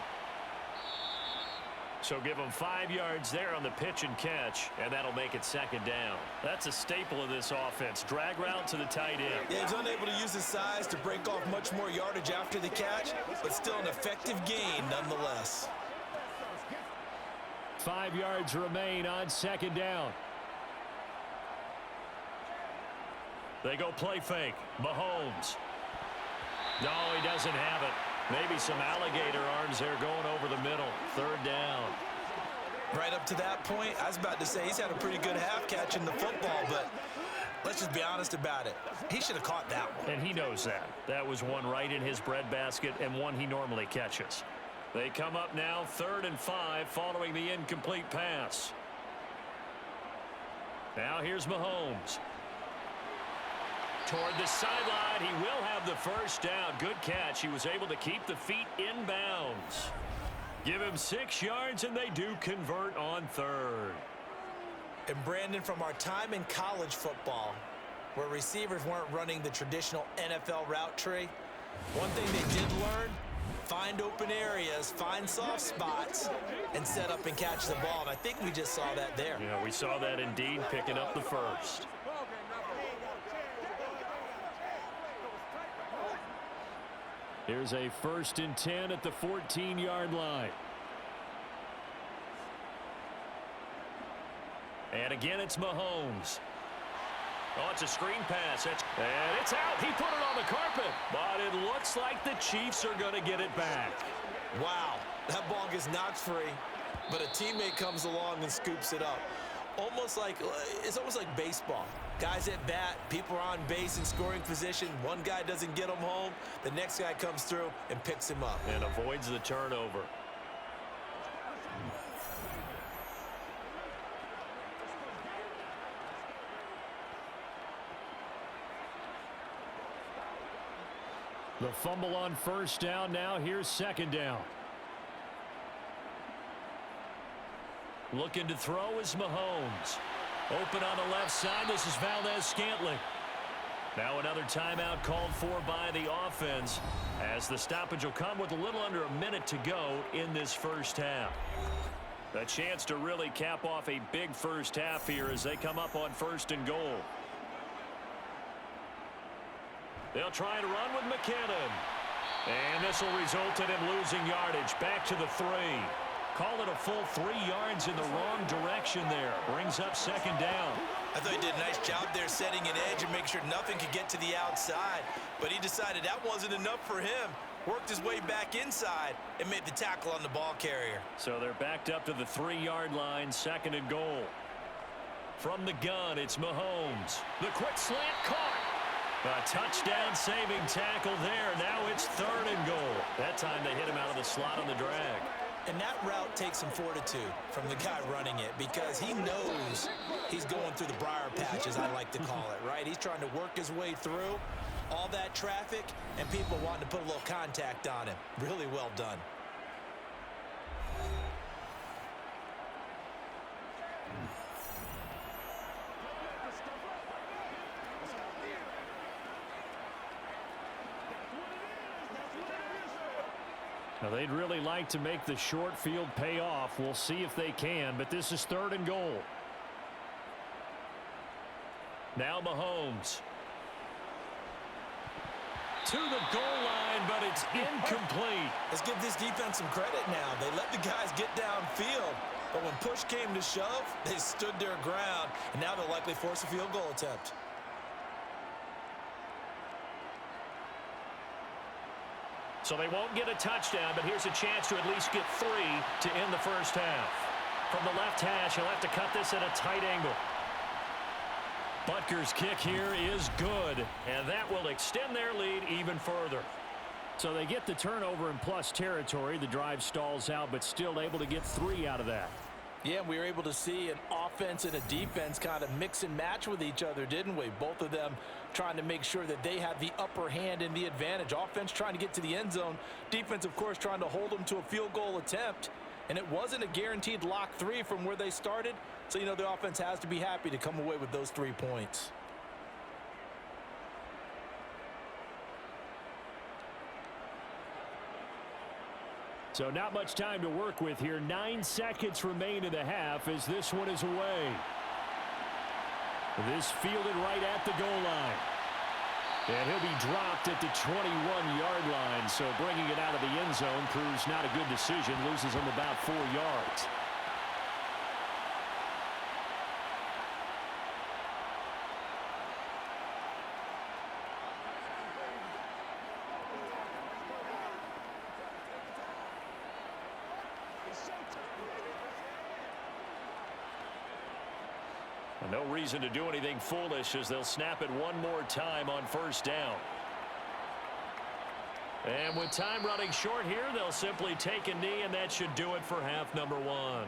So give him 5 yards there on the pitch and catch, and that'll make it 2nd down. That's a staple of this offense. Drag route to the tight end. Yeah, he's unable to use his size to break off much more yardage after the catch, but still an effective gain nonetheless. 5 yards remain on 2nd down. They go play fake. Mahomes. No, he doesn't have it. Maybe some alligator arms there going over the middle. 3rd down. Right up to that point, I was about to say he's had a pretty good half catching the football, but let's just be honest about it. He should have caught that one. And he knows that. That was one right in his breadbasket and one he normally catches. They come up now 3rd and 5 following the incomplete pass. Now here's Mahomes. toward the sideline. He will have the first down. Good catch. He was able to keep the feet in bounds. Give him 6 yards, and they do convert on third. And Brandon, from our time in college football, where receivers weren't running the traditional NFL route tree, one thing they did learn, find open areas, find soft spots, and set up and catch the ball. And I think we just saw that there. Yeah, we saw that indeed, picking up the first. Here's a 1st and 10 at the 14-yard line. And again, it's Mahomes. Oh, it's a screen pass. And it's out. He put it on the carpet. But it looks like the Chiefs are going to get it back. Wow, that ball gets knocked free, but a teammate comes along and scoops it up. It's almost like baseball. Guys at bat, people are on base in scoring position. One guy doesn't get him home. The next guy comes through and picks him up. And avoids the turnover. The fumble on 1st down. Now here's 2nd down. Looking to throw is Mahomes. Open on the left side. This is Valdez-Scantling. Now another timeout called for by the offense, as the stoppage will come with a little under a minute to go in this first half. A chance to really cap off a big first half here as they come up on 1st and goal. They'll try to run with McKinnon. And this will result in him losing yardage. Back to the 3. Call it a full 3 yards in the wrong direction there. Brings up 2nd down. I thought he did a nice job there setting an edge and make sure nothing could get to the outside. But he decided that wasn't enough for him. Worked his way back inside and made the tackle on the ball carrier. So they're backed up to the 3-yard line, 2nd and goal. From the gun, it's Mahomes. The quick slant caught. A touchdown-saving tackle there. Now it's 3rd and goal. That time they hit him out of the slot on the drag. And that route takes some fortitude from the guy running it, because he knows he's going through the briar patch, as I like to call it, right? He's trying to work his way through all that traffic and people wanting to put a little contact on him. Really well done. Now, they'd really like to make the short field pay off. We'll see if they can, but this is 3rd and goal. Now Mahomes. To the goal line, but it's incomplete. Let's give this defense some credit now. They let the guys get downfield, but when push came to shove, they stood their ground, and now they'll likely force a field goal attempt. So they won't get a touchdown, but here's a chance to at least get 3 to end the first half. From the left hash, he'll have to cut this at a tight angle. Butker's kick here is good, and that will extend their lead even further. So they get the turnover in plus territory. The drive stalls out, but still able to get 3 out of that. Yeah, we were able to see an offense and a defense kind of mix and match with each other, didn't we? Both of them trying to make sure that they have the upper hand and the advantage. Offense trying to get to the end zone. Defense, of course, trying to hold them to a field goal attempt. And it wasn't a guaranteed lock 3 from where they started. So, you know, the offense has to be happy to come away with those 3 points. So not much time to work with here. 9 seconds remain in the half as this one is away. This fielded right at the goal line. And he'll be dropped at the 21-yard line. So bringing it out of the end zone proves not a good decision. Loses him about 4 yards. No reason to do anything foolish as they'll snap it one more time on first down. And with time running short here, they'll simply take a knee, and that should do it for half number one.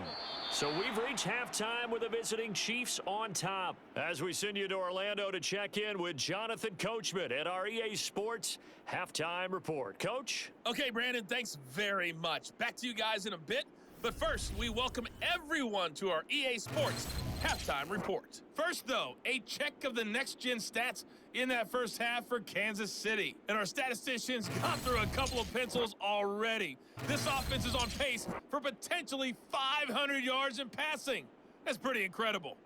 So we've reached halftime with the visiting Chiefs on top. As we send you to Orlando to check in with Jonathan Coachman at our EA Sports Halftime Report. Coach? Okay, Brandon, thanks very much. Back to you guys in a bit. But first, we welcome everyone to our EA Sports Halftime Report. First, though, a check of the next-gen stats in that first half for Kansas City. And our statisticians got through a couple of pencils already. This offense is on pace for potentially 500 yards in passing. That's pretty incredible.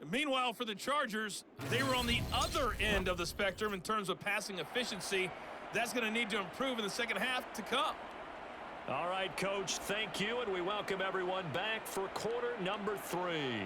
And meanwhile, for the Chargers, they were on the other end of the spectrum in terms of passing efficiency. That's going to need to improve in the second half to come. All right, Coach, thank you, and we welcome everyone back for quarter number 3.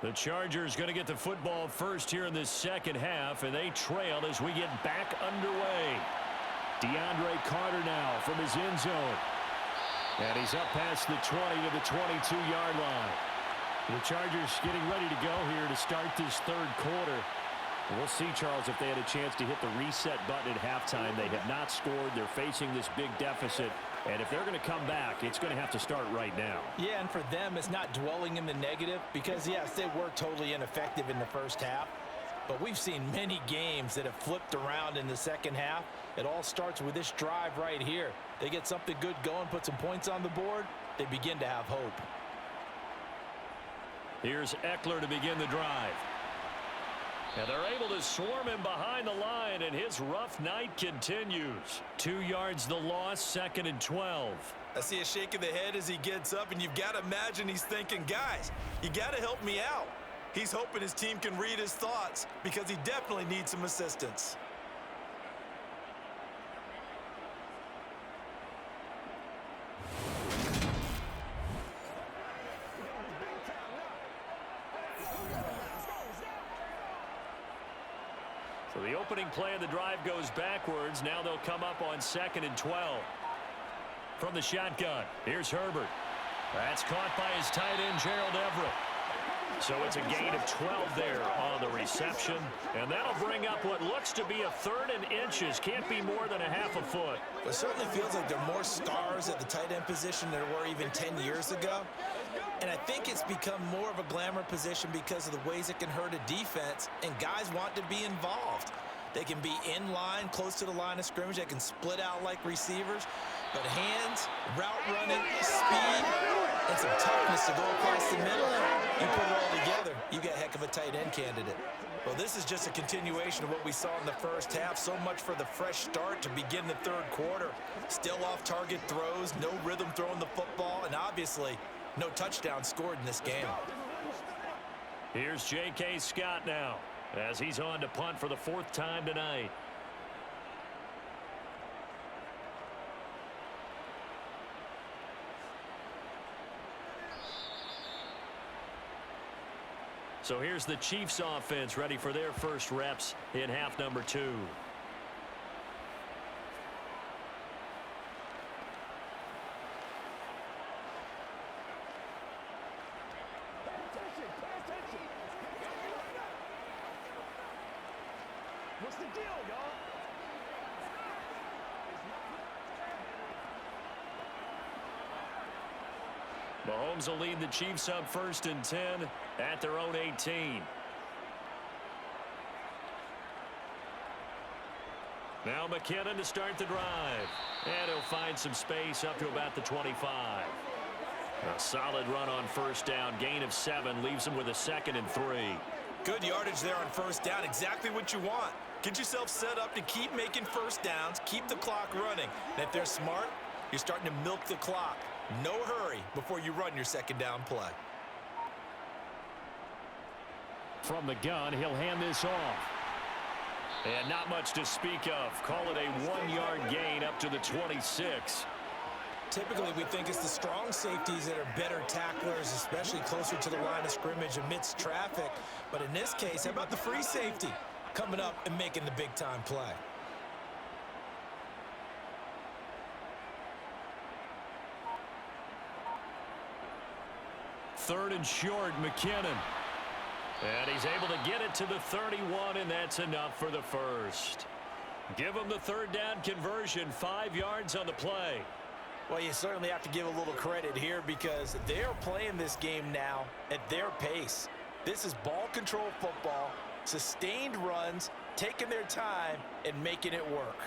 The Chargers going to get the football first here in this second half, and they trail as we get back underway. DeAndre Carter now from his end zone. And he's up past the 20 to the 22-yard line. The Chargers getting ready to go here to start this third quarter. We'll see, Charles, if they had a chance to hit the reset button at halftime. They have not scored. They're facing this big deficit. And if they're going to come back, it's going to have to start right now. Yeah, and for them, it's not dwelling in the negative because, yes, they were totally ineffective in the first half. But we've seen many games that have flipped around in the second half. It all starts with this drive right here. They get something good going, put some points on the board, they begin to have hope. Here's Eckler to begin the drive. And they're able to swarm him behind the line, and his rough night continues. 2 yards the loss, 2nd and 12. I see a shake of the head as he gets up, and you've got to imagine he's thinking, guys, you got to help me out. He's hoping his team can read his thoughts because he definitely needs some assistance. So the opening play of the drive goes backwards. Now they'll come up on 2nd and 12. From the shotgun, here's Herbert. That's caught by his tight end, Gerald Everett. So it's a gain of 12 there on the reception. And that'll bring up what looks to be a 3rd and inches. Can't be more than a half a foot. It certainly feels like there are more stars at the tight end position than there were even 10 years ago. And I think it's become more of a glamour position because of the ways it can hurt a defense, and guys want to be involved. They can be in line, close to the line of scrimmage. They can split out like receivers. But hands, route running, speed, and some toughness to go across the middle, you put it all together, you got a heck of a tight end candidate. Well, this is just a continuation of what we saw in the first half. So much for the fresh start to begin the third quarter. Still off-target throws, no rhythm throwing the football, and obviously no touchdown scored in this game. Here's J.K. Scott now as he's on to punt for the 4th time tonight. So here's the Chiefs offense ready for their first reps in half number 2. What's the deal, y'all? Mahomes will lead the Chiefs up 1st and 10 at their own 18. Now McKinnon to start the drive. And he'll find some space up to about the 25. A solid run on 1st down. Gain of 7 leaves him with a 2nd and 3. Good yardage there on 1st down. Exactly what you want. Get yourself set up to keep making 1st downs. Keep the clock running. And if they're smart, you're starting to milk the clock. No hurry before you run your 2nd down play. From the gun, he'll hand this off. And not much to speak of. Call it a 1-yard gain up to the 26. Typically, we think it's the strong safeties that are better tacklers, especially closer to the line of scrimmage amidst traffic. But in this case, how about the free safety coming up and making the big-time play? Third and short, McKinnon. And he's able to get it to the 31, and that's enough for the first. Give him the third down conversion, 5 yards on the play. Well, you certainly have to give a little credit here because they're playing this game now at their pace. This is ball control football, sustained runs, taking their time, and making it work.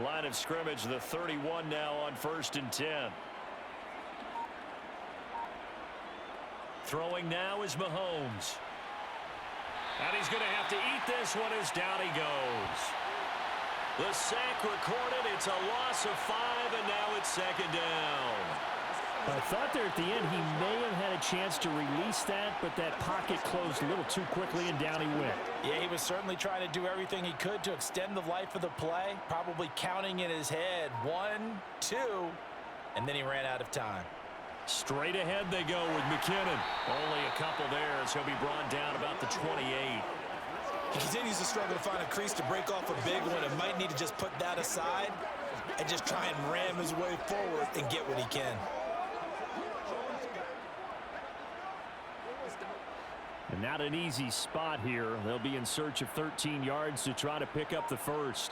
Line of scrimmage, the 31 now on 1st and 10. Throwing now is Mahomes. And he's going to have to eat this one as down he goes. The sack recorded. It's a loss of 5, and now it's 2nd down. I thought there at the end he may have had a chance to release that, but that pocket closed a little too quickly, and down he went. Yeah, he was certainly trying to do everything he could to extend the life of the play, probably counting in his head 1, 2, and then he ran out of time. Straight ahead they go with McKinnon. Only a couple there as he'll be brought down about the 28. He continues to struggle to find a crease to break off a big one and might need to just put that aside and just try and ram his way forward and get what he can. And not an easy spot here. They'll be in search of 13 yards to try to pick up the first.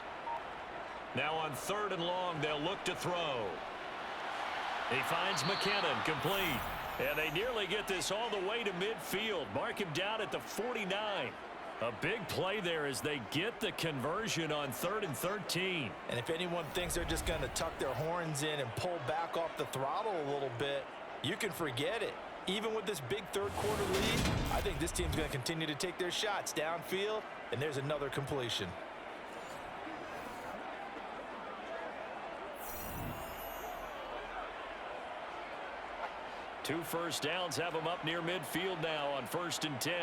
Now on 3rd and long, they'll look to throw. He finds McKinnon, complete. And they nearly get this all the way to midfield. Mark him down at the 49. A big play there as they get the conversion on 3rd and 13. And if anyone thinks they're just going to tuck their horns in and pull back off the throttle a little bit, you can forget it. Even with this big third-quarter lead, I think this team's going to continue to take their shots downfield, and there's another completion. Two first downs have him up near midfield now on 1st and 10.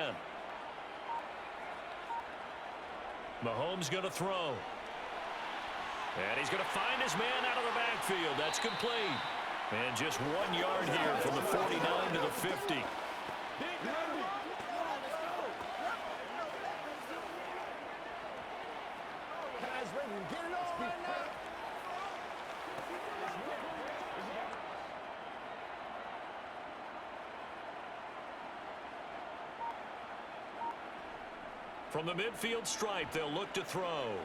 Mahomes going to throw. And he's going to find his man out of the backfield. That's complete. And just 1 yard here from the 49 to the 50. From the midfield stripe, they'll look to throw.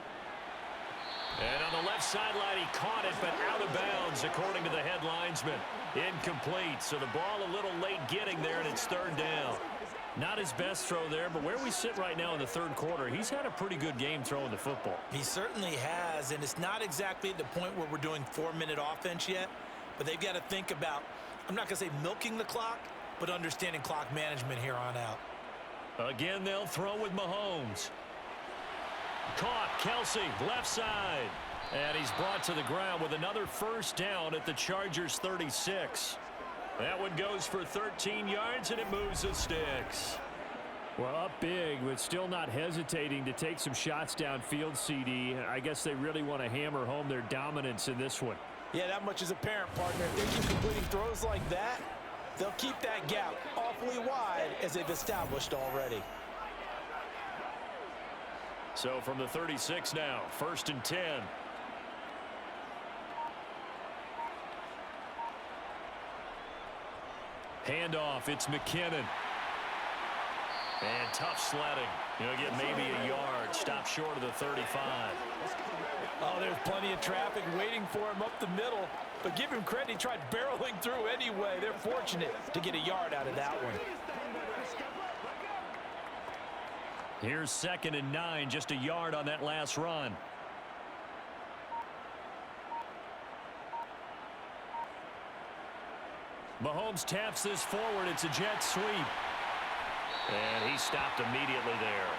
And on the left sideline, he caught it, but out of bounds, according to the head linesman. Incomplete, so the ball a little late getting there, and it's 3rd down. Not his best throw there, but where we sit right now in the 3rd quarter, he's had a pretty good game throwing the football. He certainly has, and it's not exactly at the point where we're doing 4-minute offense yet, but they've got to think about, I'm not going to say milking the clock, but understanding clock management here on out. Again, they'll throw with Mahomes. Caught, Kelsey, left side. And he's brought to the ground with another first down at the Chargers' 36. That one goes for 13 yards, and it moves the sticks. Well, up big, but still not hesitating to take some shots downfield, CD. I guess they really want to hammer home their dominance in this one. Yeah, that much is apparent, partner. If they keep completing throws like that, they'll keep that gap awfully wide as they've established already. So from the 36 now, 1st and 10. Handoff, it's McKinnon. And tough sledding. He'll get maybe a yard. Stop short of the 35. Oh, there's plenty of traffic waiting for him up the middle. But give him credit, he tried barreling through anyway. They're fortunate to get a yard out of that one. Here's 2nd and 9, just a yard on that last run. Mahomes taps this forward. It's a jet sweep. And he stopped immediately there.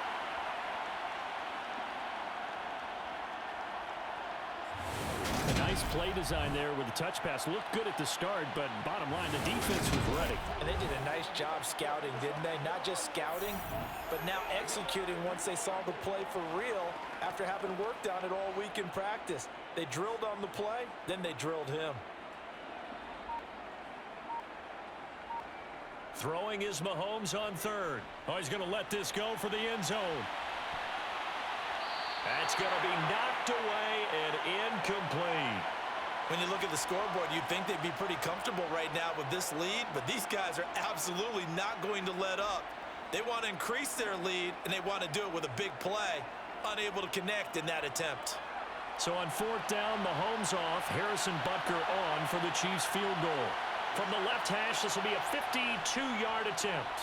Nice play design there with the touch pass. Looked good at the start, but bottom line, the defense was ready. And they did a nice job scouting, didn't they? Not just scouting, but now executing once they saw the play for real after having worked on it all week in practice. They drilled on the play, then they drilled him. Throwing is Mahomes on third. Oh, he's going to let this go for the end zone. That's going to be knocked away and incomplete. When you look at the scoreboard, you'd think they'd be pretty comfortable right now with this lead, but these guys are absolutely not going to let up. They want to increase their lead, and they want to do it with a big play. Unable to connect in that attempt. So on fourth down, Mahomes off, Harrison Butker on for the Chiefs field goal. From the left hash, this will be a 52-yard attempt.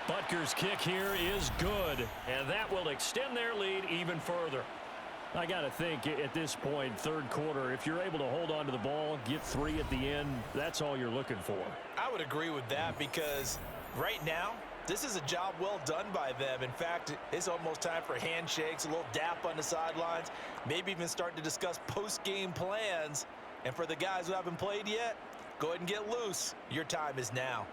Butker's kick here is good, and that will extend their lead even further. I got to think at this point, third quarter, if you're able to hold on to the ball, get 3 at the end, that's all you're looking for. I would agree with that because right now, this is a job well done by them. In fact, it's almost time for handshakes, a little dap on the sidelines, maybe even start to discuss post-game plans. And for the guys who haven't played yet, go ahead and get loose. Your time is now.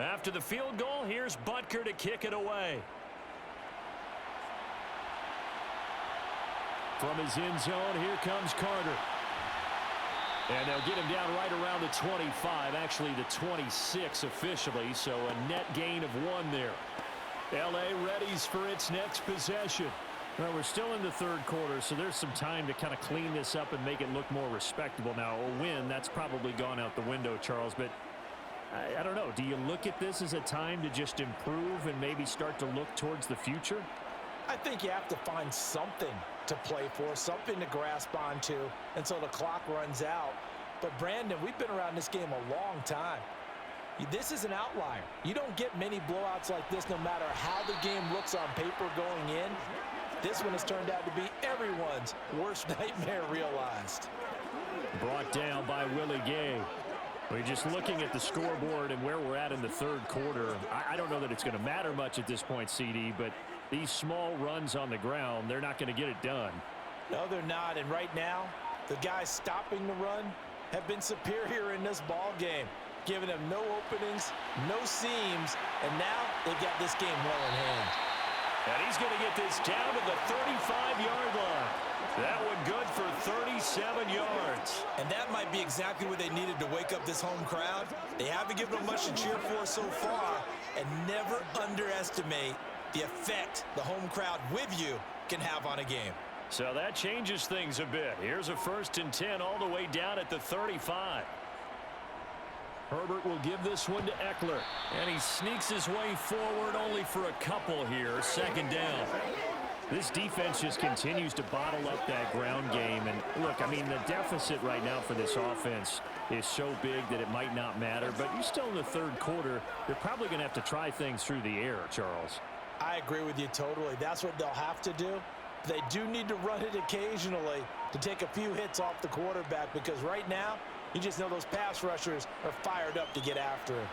After the field goal, here's Butker to kick it away. From his end zone, here comes Carter. And they'll get him down right around the 25, actually the 26 officially, so a net gain of 1 there. L.A. readies for its next possession. Well, we're still in the third quarter, so there's some time to kind of clean this up and make it look more respectable. Now, a win, that's probably gone out the window, Charles, but I don't know. Do you look at this as a time to just improve and maybe start to look towards the future? I think you have to find something to play for, something to grasp onto until the clock runs out. But, Brandon, we've been around this game a long time. This is an outlier. You don't get many blowouts like this no matter how the game looks on paper going in. This one has turned out to be everyone's worst nightmare realized. Brought down by Willie Gay. We're just looking at the scoreboard and where we're at in the third quarter. I don't know that it's going to matter much at this point, CD, but these small runs on the ground, they're not going to get it done. No, they're not. And right now, the guys stopping the run have been superior in this ball game, giving them no openings, no seams, and now they've got this game well in hand. And he's going to get this down to the 35-yard line. That one good for 37 yards. And that might be exactly what they needed to wake up this home crowd. They haven't given them much to cheer for so far, and never underestimate the effect the home crowd with you can have on a game. So that changes things a bit. Here's a 1st and 10 all the way down at the 35. Herbert will give this one to Eckler. And he sneaks his way forward only for a couple here. 2nd down. This defense just continues to bottle up that ground game. And look, I mean, the deficit right now for this offense is so big that it might not matter. But you're still in the third quarter. They're probably going to have to try things through the air, Charles. I agree with you totally. That's what they'll have to do. They do need to run it occasionally to take a few hits off the quarterback, because right now, you just know those pass rushers are fired up to get after him.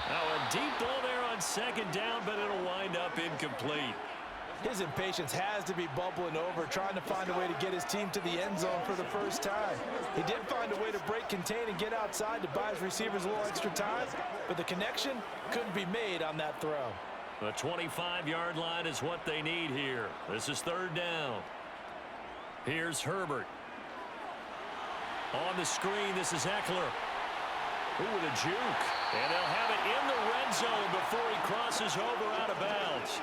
Now a deep ball there on 2nd down, but it'll wind up incomplete. His impatience has to be bubbling over, trying to find a way to get his team to the end zone for the first time. He did find a way to break contain and get outside to buy his receivers a little extra time, but the connection couldn't be made on that throw. The 25-yard line is what they need here. This is 3rd down. Here's Herbert. On the screen, this is Eckler. Ooh, the juke. And they'll have it in the red zone before he crosses over out of bounds.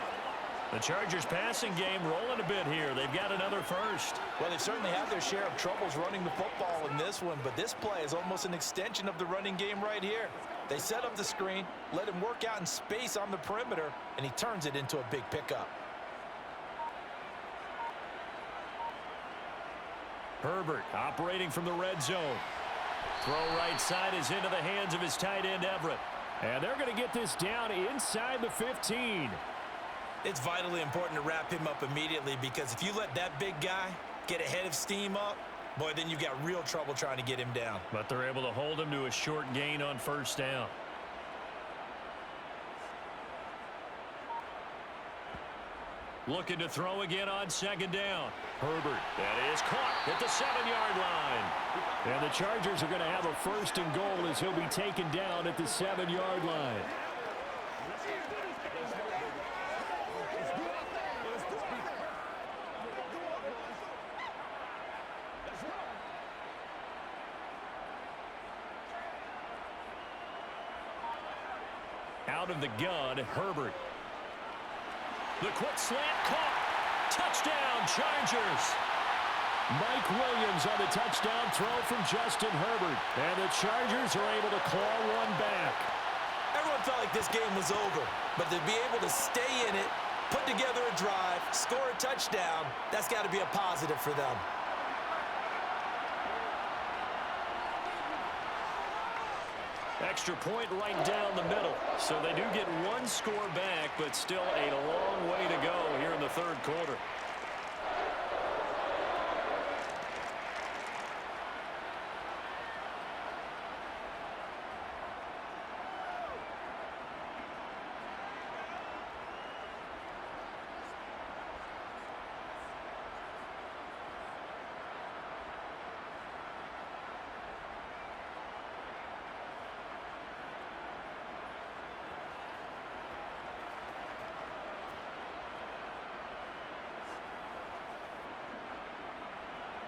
The Chargers passing game rolling a bit here. They've got another first. Well, they've certainly had their share of troubles running the football in this one, but this play is almost an extension of the running game right here. They set up the screen, let him work out in space on the perimeter, and he turns it into a big pickup. Herbert operating from the red zone. Throw right side is into the hands of his tight end, Everett. And they're going to get this down inside the 15. It's vitally important to wrap him up immediately, because if you let that big guy get a head of steam up, boy, then you've got real trouble trying to get him down. But they're able to hold him to a short gain on first down. Looking to throw again on second down. Herbert, that is caught at the 7-yard line. And the Chargers are going to have a first and goal as he'll be taken down at the 7-yard line. Out of the gun, Herbert. The quick slant caught. Touchdown, Chargers. Mike Williams on the touchdown throw from Justin Herbert. And the Chargers are able to claw one back. Everyone felt like this game was over, but to be able to stay in it, put together a drive, score a touchdown, that's got to be a positive for them. Extra point right down the middle. So they do get one score back, but still a long way to go here in the third quarter.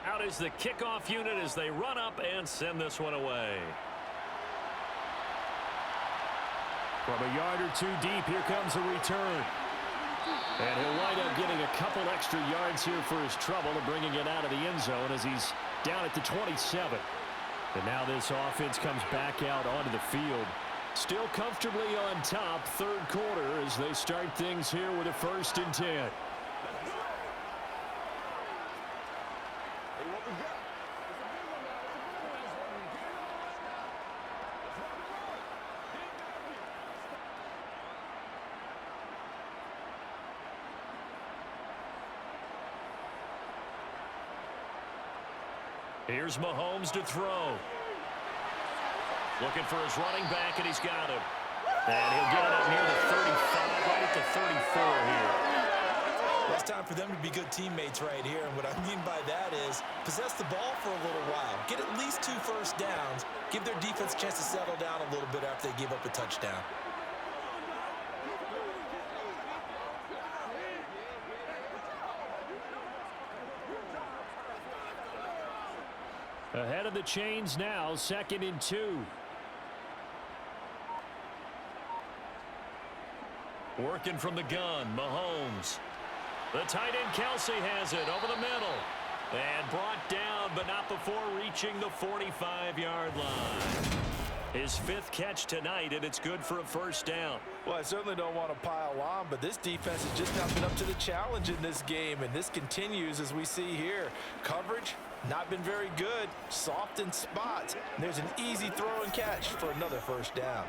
Out is the kickoff unit as they run up and send this one away. From a yard or two deep, here comes a return. And he'll wind up getting a couple extra yards here for his trouble and bringing it out of the end zone as he's down at the 27. And now this offense comes back out onto the field. Still comfortably on top, third quarter, as they start things here with a 1st and 10. Here's Mahomes to throw. Looking for his running back, and he's got him. And he'll get it up near the 35, right at the 34 here. Well, it's time for them to be good teammates right here, and what I mean by that is possess the ball for a little while. Get at least 2 first downs. Give their defense a chance to settle down a little bit after they give up a touchdown. Ahead of the chains now, 2nd and 2. Working from the gun, Mahomes. The tight end Kelsey has it over the middle. And brought down, but not before reaching the 45-yard line. His 5th catch tonight, and it's good for a first down. Well, I certainly don't want to pile on, but this defense has just not been up to the challenge in this game, and this continues as we see here. Coverage, not been very good. Soft in spots. And there's an easy throw and catch for another first down.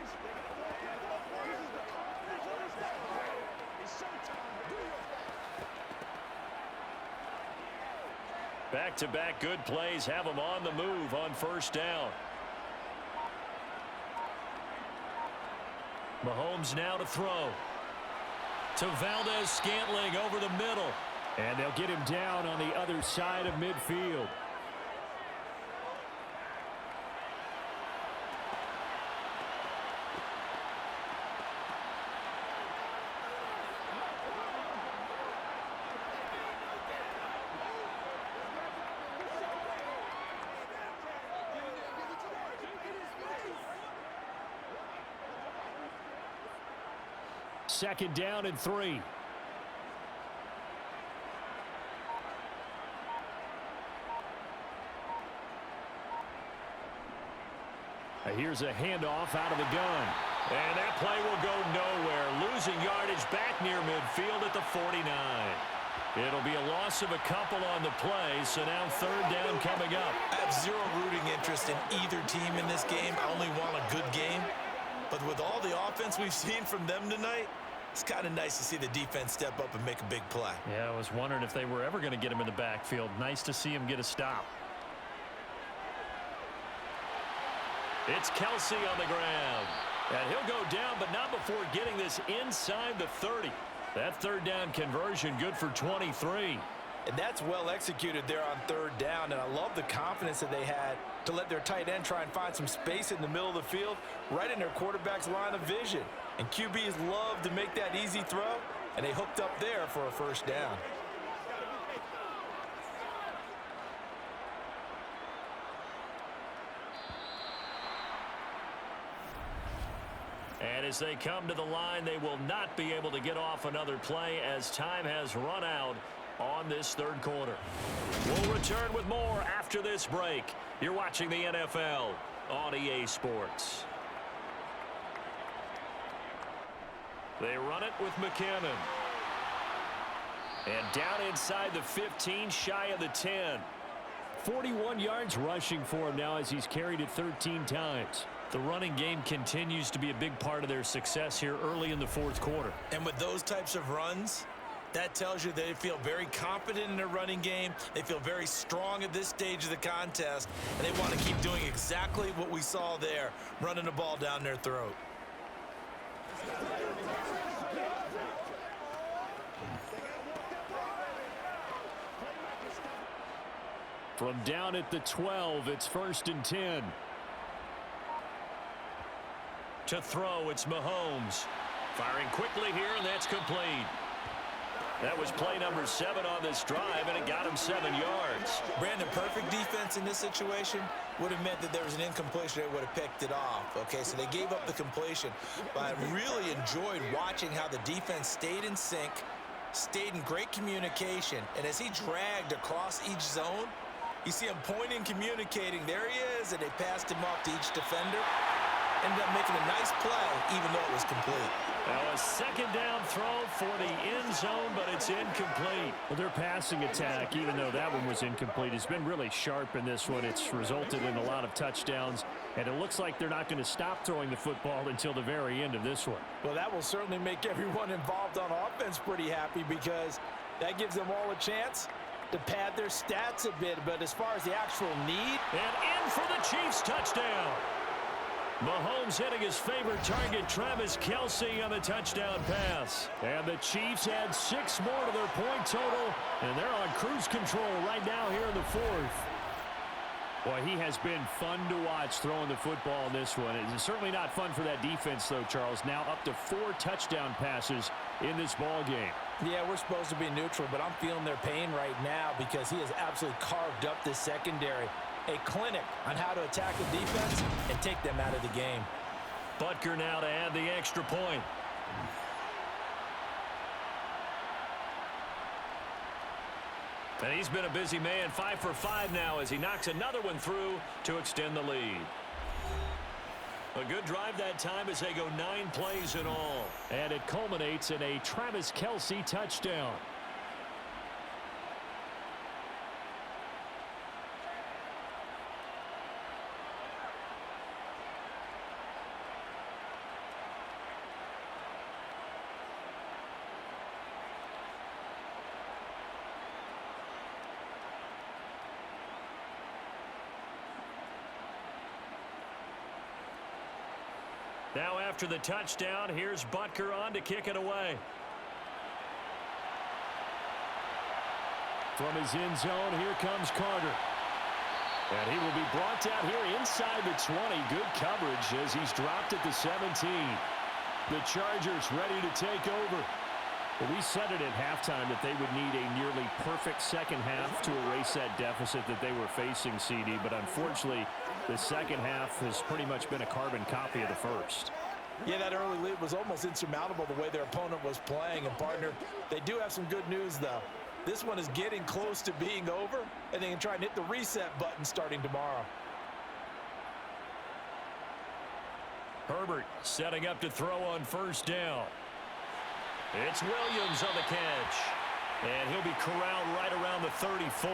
Back-to-back good plays have them on the move on first down. Mahomes now to throw. To Valdez-Scantling over the middle. And they'll get him down on the other side of midfield. Second down and 3. Here's a handoff out of the gun. And that play will go nowhere. Losing yardage back near midfield at the 49. It'll be a loss of a couple on the play, so now third down coming up. I have zero rooting interest in either team in this game. I only want a good game. But with all the offense we've seen from them tonight, it's kind of nice to see the defense step up and make a big play. Yeah, I was wondering if they were ever going to get him in the backfield. Nice to see him get a stop. It's Kelsey on the ground. And he'll go down, but not before getting this inside the 30. That third down conversion good for 23. And that's well executed there on third down, and I love the confidence that they had to let their tight end try and find some space in the middle of the field, right in their quarterback's line of vision. And QBs love to make that easy throw, and they hooked up there for a first down. And as they come to the line, they will not be able to get off another play as time has run out on this third quarter. We'll return with more after this break. You're watching the NFL on EA Sports. They run it with McKinnon. And down inside the 15, shy of the 10. 41 yards rushing for him now as he's carried it 13 times. The running game continues to be a big part of their success here early in the fourth quarter. And with those types of runs, that tells you they feel very confident in their running game. They feel very strong at this stage of the contest, and they want to keep doing exactly what we saw there, running the ball down their throat. From down at the 12, it's 1st and 10. To throw, it's Mahomes. Firing quickly here, and that's complete. That was play number 7 on this drive, and it got him 7 yards. Brandon, perfect defense in this situation would have meant that there was an incompletion. They would have picked it off. Okay, so they gave up the completion. But I really enjoyed watching how the defense stayed in sync, stayed in great communication, and as he dragged across each zone, you see him pointing, communicating. There he is, and they passed him off to each defender. Ended up making a nice play, even though it was complete. Now a second down throw for the end zone, but it's incomplete. Well, their passing attack, even though that one was incomplete, has been really sharp in this one. It's resulted in a lot of touchdowns, and it looks like they're not going to stop throwing the football until the very end of this one. Well, that will certainly make everyone involved on offense pretty happy because that gives them all a chance to pad their stats a bit. But as far as the actual need... And in for the Chiefs touchdown. Mahomes hitting his favorite target, Travis Kelce, on the touchdown pass. And the Chiefs add 6 more to their point total, and they're on cruise control right now here in the fourth. Boy, he has been fun to watch throwing the football in this one. It's certainly not fun for that defense, though, Charles. Now up to 4 touchdown passes in this ball game. Yeah, we're supposed to be neutral, but I'm feeling their pain right now because he has absolutely carved up this secondary. A clinic on how to attack the defense and take them out of the game. Butker now to add the extra point. And he's been a busy man, 5 for 5 now as he knocks another one through to extend the lead. A good drive that time as they go 9 plays in all. And it culminates in a Travis Kelce touchdown. Now after the touchdown, here's Butker on to kick it away. From his end zone, here comes Carter. And he will be brought down here inside the 20. Good coverage as he's dropped at the 17. The Chargers ready to take over. Well, we said it at halftime that they would need a nearly perfect second half to erase that deficit that they were facing, CD. But unfortunately, the second half has pretty much been a carbon copy of the first. Yeah, that early lead was almost insurmountable the way their opponent was playing. And, partner, they do have some good news, though. This one is getting close to being over, and they can try and hit the reset button starting tomorrow. Herbert setting up to throw on first down. It's Williams on the catch. And he'll be corralled right around the 34.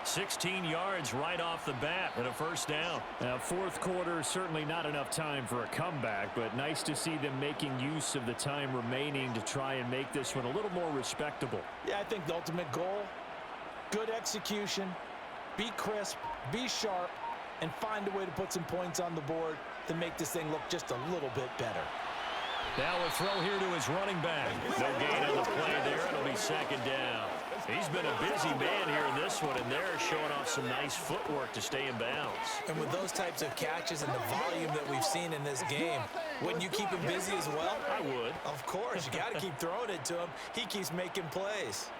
16 yards right off the bat and a first down. Now, fourth quarter, certainly not enough time for a comeback, but nice to see them making use of the time remaining to try and make this one a little more respectable. Yeah, I think the ultimate goal, good execution, be crisp, be sharp, and find a way to put some points on the board to make this thing look just a little bit better. Now a throw here to his running back. No gain on the play there. It'll be second down. He's been a busy man here in this one, and they're showing off some nice footwork to stay in bounds. And with those types of catches and the volume that we've seen in this game, wouldn't you keep him busy as well? I would. Of course. You got to keep throwing it to him. He keeps making plays.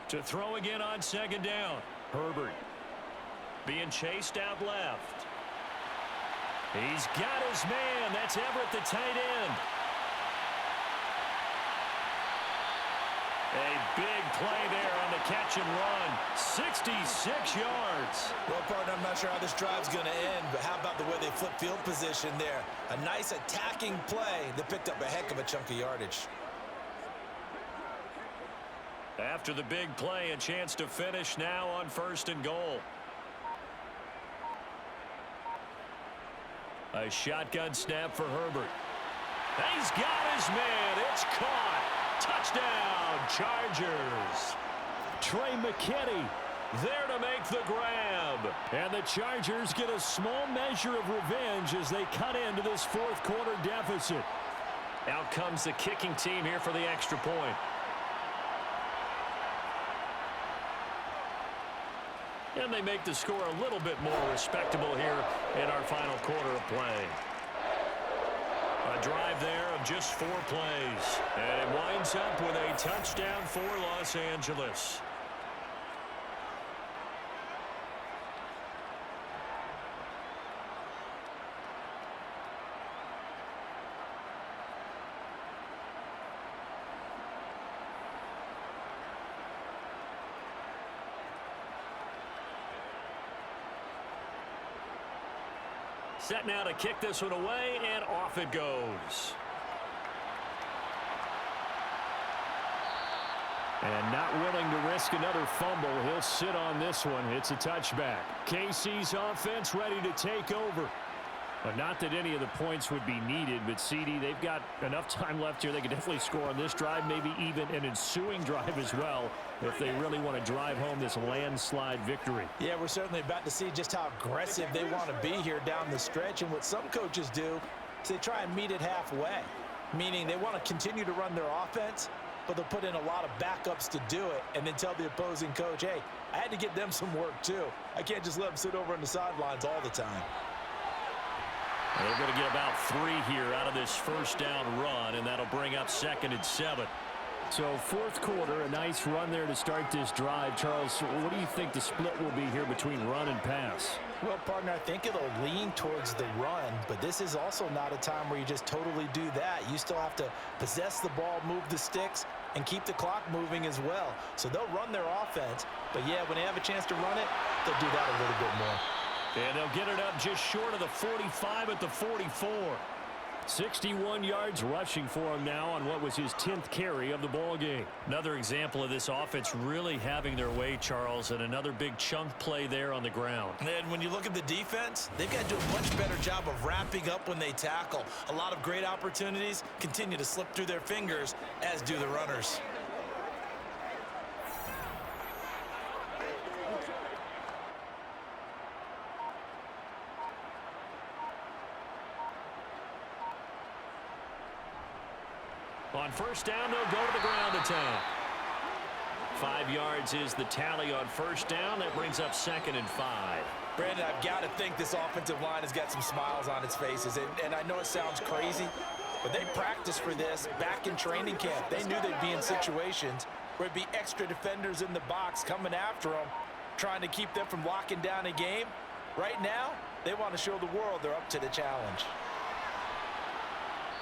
To throw again on second down. Herbert being chased out left. He's got his man. That's Everett, the tight end. A big play there on the catch and run. 66 yards. Well, partner, I'm not sure how this drive's going to end, but how about the way they flip field position there? A nice attacking play that picked up a heck of a chunk of yardage. After the big play, a chance to finish now on 1st and goal. A shotgun snap for Herbert. He's got his man. It's caught. Touchdown, Chargers. Trey McKinney there to make the grab. And the Chargers get a small measure of revenge as they cut into this fourth quarter deficit. Out comes the kicking team here for the extra point. And they make the score a little bit more respectable here in our final quarter of play. A drive there of just 4 plays. And it winds up with a touchdown for Los Angeles. Set now to kick this one away, and off it goes. And not willing to risk another fumble, he'll sit on this one. It's a touchback. KC's offense ready to take over. But not that any of the points would be needed, but CD, they've got enough time left here. They can definitely score on this drive, maybe even an ensuing drive as well, if they really want to drive home this landslide victory. Yeah, we're certainly about to see just how aggressive they want to be here down the stretch. And what some coaches do is they try and meet it halfway, meaning they want to continue to run their offense, but they'll put in a lot of backups to do it and then tell the opposing coach, hey, I had to get them some work too. I can't just let them sit over on the sidelines all the time. They're going to get about 3 here out of this first down run, and that'll bring up 2nd and 7. So fourth quarter, a nice run there to start this drive. Charles, what do you think the split will be here between run and pass? Well, partner, I think it'll lean towards the run, but this is also not a time where you just totally do that. You still have to possess the ball, move the sticks, and keep the clock moving as well. So they'll run their offense, but yeah, when they have a chance to run it, they'll do that a little bit more. And they'll get it up just short of the 45 at the 44. 61 yards rushing for him now on what was his 10th carry of the ball game. Another example of this offense really having their way, Charles, and another big chunk play there on the ground. And when you look at the defense, they've got to do a much better job of wrapping up when they tackle. A lot of great opportunities continue to slip through their fingers, as do the runners. On first down, they'll go to the ground attack. 5 yards is the tally on first down. That brings up 2nd and 5. Brandon, I've got to think this offensive line has got some smiles on its faces. And I know it sounds crazy, but they practiced for this back in training camp. They knew they'd be in situations where it'd be extra defenders in the box coming after them, trying to keep them from locking down a game. Right now, they want to show the world they're up to the challenge.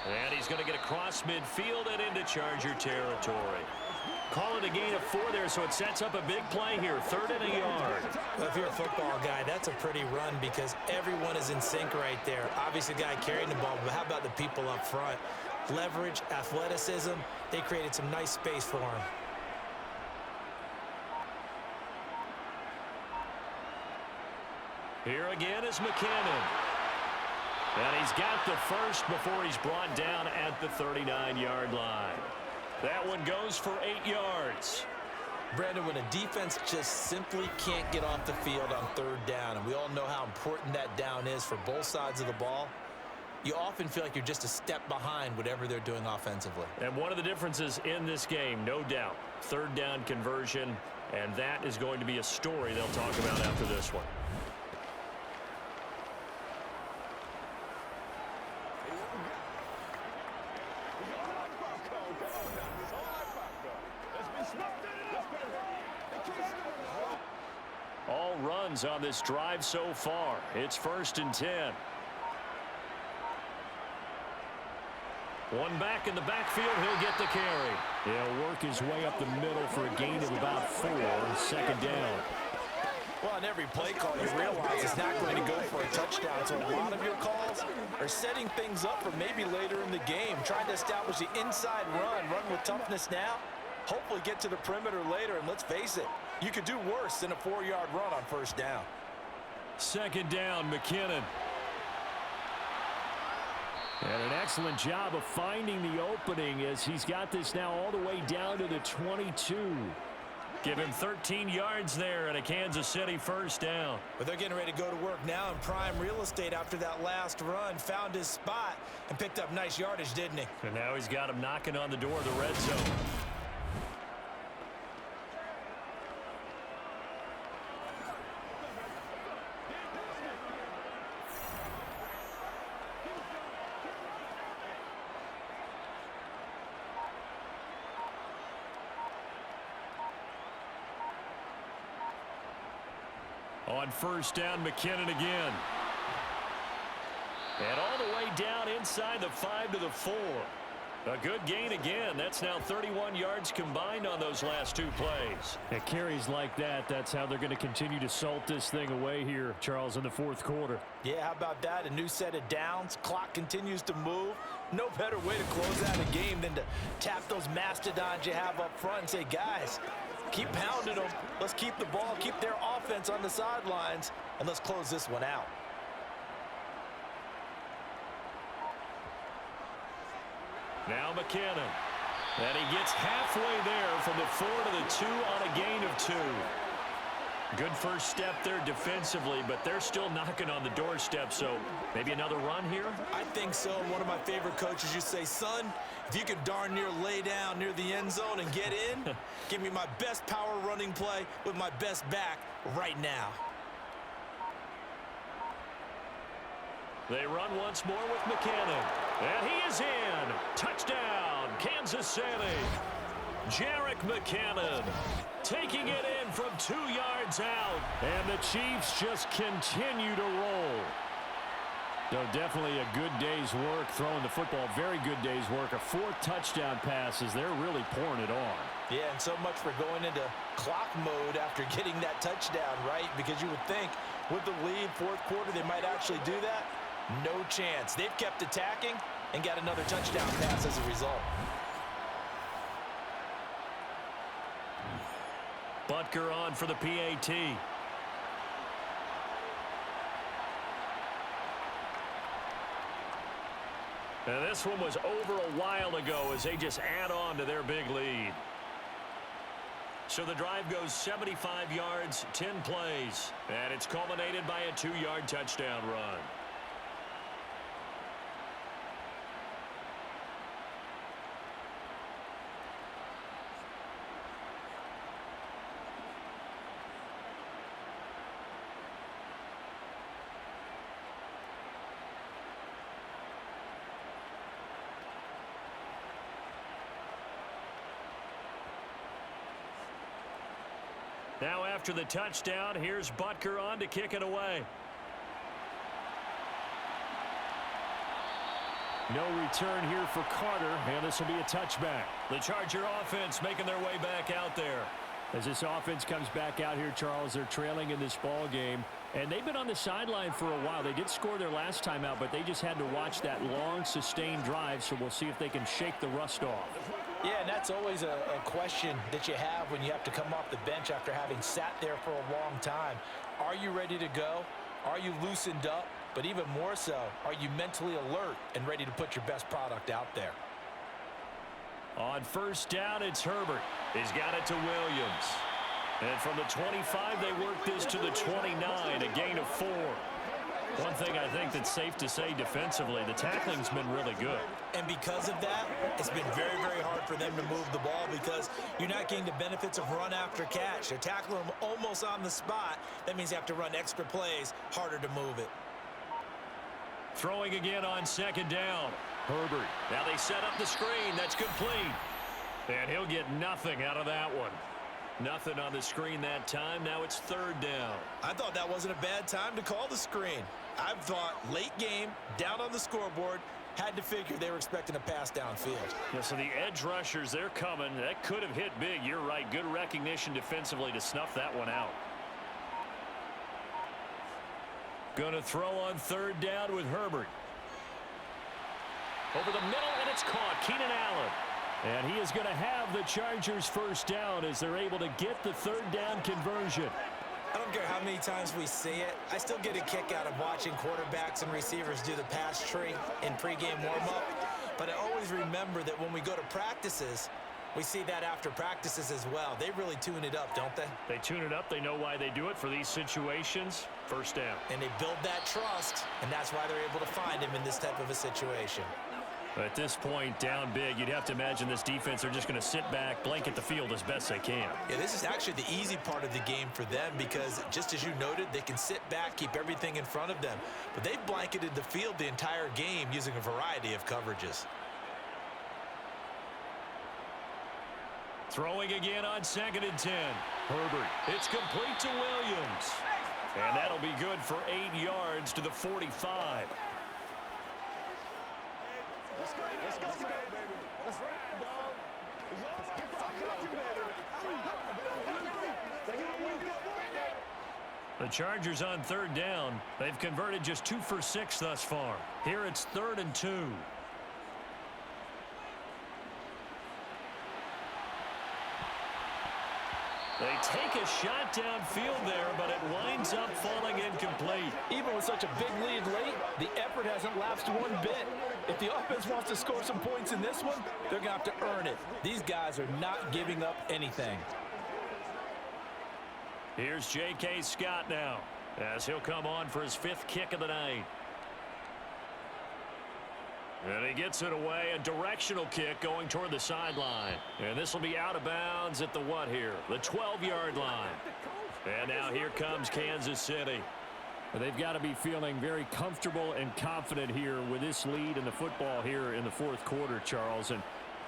And he's going to get across midfield and into Charger territory. Call it a gain of 4 there, so it sets up a big play here. 3rd and a yard. Well, if you're a football guy, that's a pretty run because everyone is in sync right there. Obviously, the guy carrying the ball, but how about the people up front? Leverage, athleticism, they created some nice space for him. Here again is McKinnon. And he's got the first before he's brought down at the 39-yard line. That one goes for 8 yards. Brandon, when a defense just simply can't get off the field on third down, and we all know how important that down is for both sides of the ball, you often feel like you're just a step behind whatever they're doing offensively. And one of the differences in this game, no doubt, third down conversion, and that is going to be a story they'll talk about after this one. All runs on this drive so far. It's 1st and 10. One back in the backfield. He'll get the carry. He'll work his way up the middle for a gain of about 4. 2nd down. Well, on every play call, you realize it's not going to go for a touchdown. So a lot of your calls are setting things up for maybe later in the game, trying to establish the inside run with toughness now, hopefully get to the perimeter later. And let's face it, you could do worse than a 4-yard run on 1st down. 2nd down, McKinnon. And an excellent job of finding the opening as he's got this now all the way down to the 22. Give him 13 yards there and a Kansas City 1st down. But they're getting ready to go to work now in prime real estate after that last run. Found his spot and picked up nice yardage, didn't he? And now he's got him knocking on the door of the red zone. On 1st down, McKinnon again. And all the way down inside the 5 to the 4. A good gain again. That's now 31 yards combined on those last 2 plays. It carries like that. That's how they're going to continue to salt this thing away here, Charles, in the 4th quarter. Yeah, how about that? A new set of downs. Clock continues to move. No better way to close out a game than to tap those mastodons you have up front and say, guys, keep pounding them. Let's keep the ball, keep their offense on the sidelines, and let's close this one out. Now McKinnon. And he gets halfway there from the 4 to the 2 on a gain of 2. Good first step there defensively, but they're still knocking on the doorstep, so maybe another run here? I think so. One of my favorite coaches used to say, son, if you can darn near lay down near the end zone and get in, give me my best power running play with my best back right now. They run once more with McKinnon. And he is in. Touchdown, Kansas City. Jerick McKinnon taking it in from 2 yards out. And the Chiefs just continue to roll. So definitely a good day's work throwing the football. Very good day's work. A 4th touchdown passes. They're really pouring it on. Yeah, and so much for going into clock mode after getting that touchdown, right? Because you would think with the lead, 4th quarter, they might actually do that. No chance. They've kept attacking and got another touchdown pass as a result. Butker on for the PAT. And this one was over a while ago as they just add on to their big lead. So the drive goes 75 yards, 10 plays, and it's culminated by a 2-yard touchdown run. Now after the touchdown, here's Butker on to kick it away. No return here for Carter, and this will be a touchback. The Charger offense making their way back out there. As this offense comes back out here, Charles, they're trailing in this ball game, and they've been on the sideline for a while. They did score their last time out, but they just had to watch that long, sustained drive, so we'll see if they can shake the rust off. Yeah, and that's always a question that you have when you have to come off the bench after having sat there for a long time. Are you ready to go? Are you loosened up? But even more so, are you mentally alert and ready to put your best product out there? On first down, it's Herbert. He's got it to Williams. And from the 25, they work this to the 29, a gain of 4. One thing I think that's safe to say defensively, the tackling's been really good. And because of that, it's been very, very hard for them to move the ball because you're not getting the benefits of run after catch. They're tackling them almost on the spot. That means you have to run extra plays, harder to move it. Throwing again on second down. Herbert. Now they set up the screen. That's complete. And he'll get nothing out of that one. Nothing on the screen that time. Now it's third down. I thought that wasn't a bad time to call the screen. I thought late game, down on the scoreboard, had to figure they were expecting a pass downfield. Yeah, so the edge rushers, they're coming. That could have hit big. You're right. Good recognition defensively to snuff that one out. Going to throw on third down with Herbert. Over the middle, and it's caught. Keenan Allen. And he is going to have the Chargers first down as they're able to get the third down conversion. I don't care how many times we see it. I still get a kick out of watching quarterbacks and receivers do the pass tree in pregame warm-up. But I always remember that when we go to practices, we see that after practices as well. They really tune it up, don't they? They tune it up. They know why they do it for these situations. First down. And they build that trust, and that's why they're able to find him in this type of a situation. At this point, down big, you'd have to imagine this defense are just going to sit back, blanket the field as best they can. Yeah, this is actually the easy part of the game for them because, just as you noted, they can sit back, keep everything in front of them. But they've blanketed the field the entire game using a variety of coverages. Throwing again on second and 10. Herbert. It's complete to Williams. And that'll be good for 8 yards to the 45. Let's go, baby. Let's ride, dog. The Chargers on third down. They've converted just 2 for 6 thus far. Here it's 3rd and 2. They take a shot downfield there, but it winds up falling incomplete. Even with such a big lead late, the effort hasn't lapsed one bit. If the offense wants to score some points in this one, they're going to have to earn it. These guys are not giving up anything. Here's J.K. Scott now, as he'll come on for his 5th kick of the night. And he gets it away, a directional kick going toward the sideline. And this will be out of bounds at the what here? The 12-yard line. And now here comes Kansas City. They've got to be feeling very comfortable and confident here with this lead in the football here in the 4th quarter, Charles. And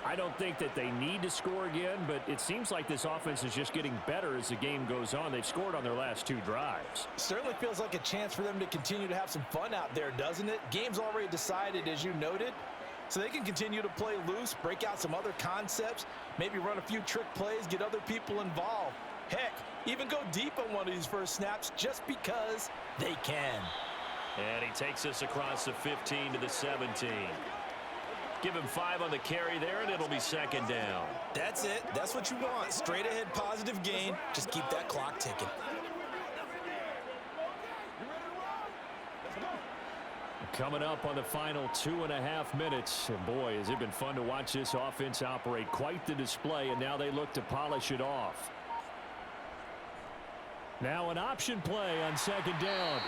I don't think that they need to score again, but it seems like this offense is just getting better as the game goes on. They've scored on their last 2 drives. Certainly feels like a chance for them to continue to have some fun out there, doesn't it? Game's already decided, as you noted, so they can continue to play loose, break out some other concepts, maybe run a few trick plays, get other people involved. Heck, even go deep on one of these first snaps just because they can. And he takes us across the 15 to the 17. Give him 5 on the carry there, and it'll be 2nd down. That's it. That's what you want. Straight ahead positive gain. Just keep that clock ticking. Coming up on the final 2.5 minutes. And boy, has it been fun to watch this offense operate. Quite the display, and now they look to polish it off. Now an option play on 2nd down.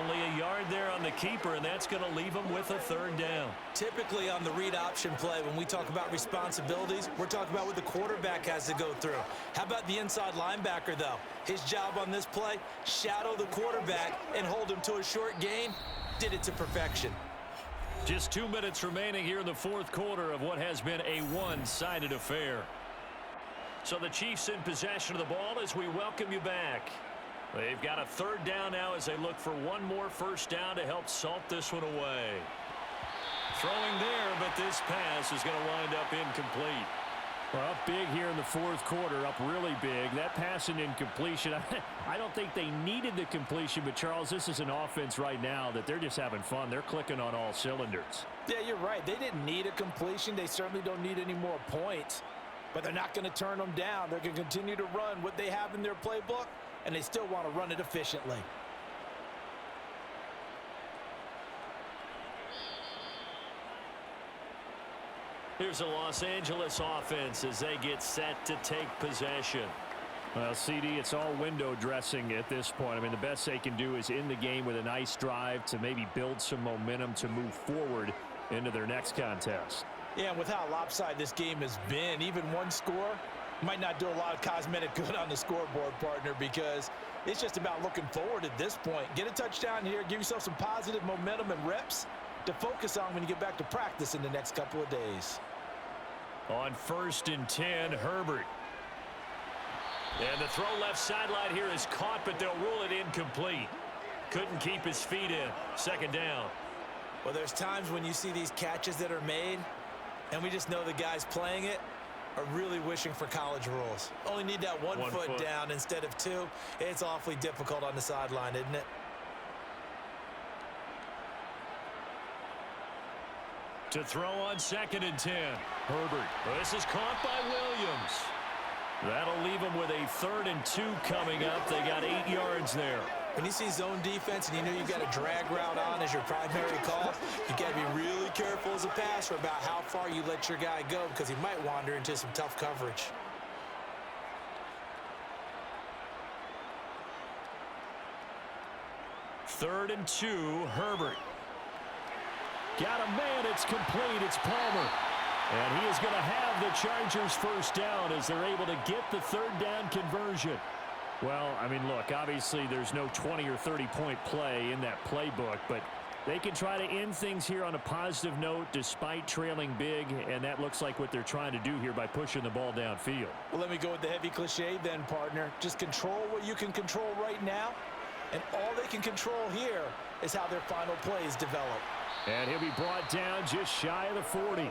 Only a yard there on the keeper, and that's going to leave them with a 3rd down. Typically on the read option play, when we talk about responsibilities, we're talking about what the quarterback has to go through. How about the inside linebacker, though? His job on this play, shadow the quarterback and hold him to a short gain. Did it to perfection. Just 2 minutes remaining here in the 4th quarter of what has been a one-sided affair. So the Chiefs in possession of the ball as we welcome you back. They've got a 3rd down now as they look for one more first down to help salt this one away. Throwing there, but this pass is going to wind up incomplete. Well, up big here in the 4th quarter, up really big. That pass and incompletion, I don't think they needed the completion, but Charles, this is an offense right now that they're just having fun. They're clicking on all cylinders. Yeah, you're right. They didn't need a completion. They certainly don't need any more points, but they're not going to turn them down. They're going to continue to run what they have in their playbook, and they still want to run it efficiently. Here's a Los Angeles offense as they get set to take possession. Well, CD, it's all window dressing at this point. I mean, the best they can do is end the game with a nice drive to maybe build some momentum to move forward into their next contest. Yeah, and with how lopsided this game has been, even one score might not do a lot of cosmetic good on the scoreboard, partner, because it's just about looking forward at this point. Get a touchdown here, give yourself some positive momentum and reps to focus on when you get back to practice in the next couple of days. On 1st and 10, Herbert. And the throw left sideline here is caught, but they'll rule it incomplete. Couldn't keep his feet in. 2nd down. Well, there's times when you see these catches that are made, and we just know the guys playing it are really wishing for college rules. Only need that one foot down instead of 2. It's awfully difficult on the sideline, isn't it? To throw on 2nd and 10. Herbert. This is caught by Williams. That'll leave them with a 3rd and 2 coming up. They got 8 yards there. When you see zone defense and you know you've got a drag route on as your primary call, you got to be really careful as a passer about how far you let your guy go because he might wander into some tough coverage. Third and 2, Herbert. Got a man, it's complete, it's Palmer. And he is going to have the Chargers first down as they're able to get the 3rd down conversion. Well, I mean, look, obviously there's no 20 or 30-point play in that playbook, but they can try to end things here on a positive note despite trailing big, and that looks like what they're trying to do here by pushing the ball downfield. Well, let me go with the heavy cliche then, partner. Just control what you can control right now, and all they can control here is how their final plays develop. And he'll be brought down just shy of the 40.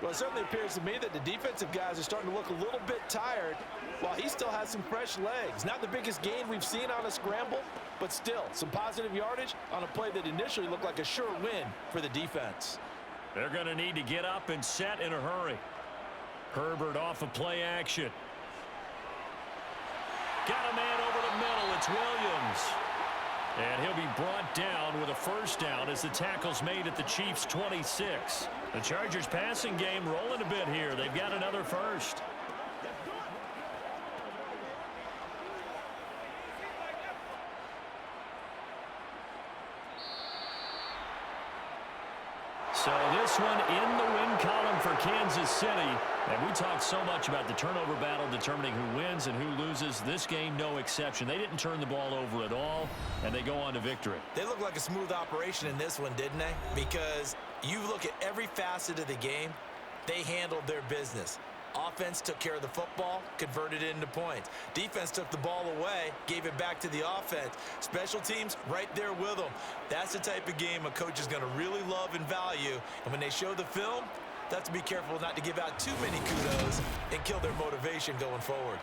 Well, it certainly appears to me that the defensive guys are starting to look a little bit tired while he still has some fresh legs. Not the biggest gain we've seen on a scramble, but still some positive yardage on a play that initially looked like a sure win for the defense. They're going to need to get up and set in a hurry. Herbert off of play action. Got a man over the middle. It's Williams. And he'll be brought down with a first down as the tackle's made at the Chiefs' 26. The Chargers passing game rolling a bit here. They've got another first. So this one in the win column for Kansas City. And we talked so much about the turnover battle determining who wins and who loses. This game, no exception. They didn't turn the ball over at all, and they go on to victory. They look like a smooth operation in this one, didn't they? Because you look at every facet of the game, they handled their business. Offense took care of the football, converted it into points. Defense took the ball away, gave it back to the offense. Special teams right there with them. That's the type of game a coach is going to really love and value. And when they show the film, they have to be careful not to give out too many kudos and kill their motivation going forward.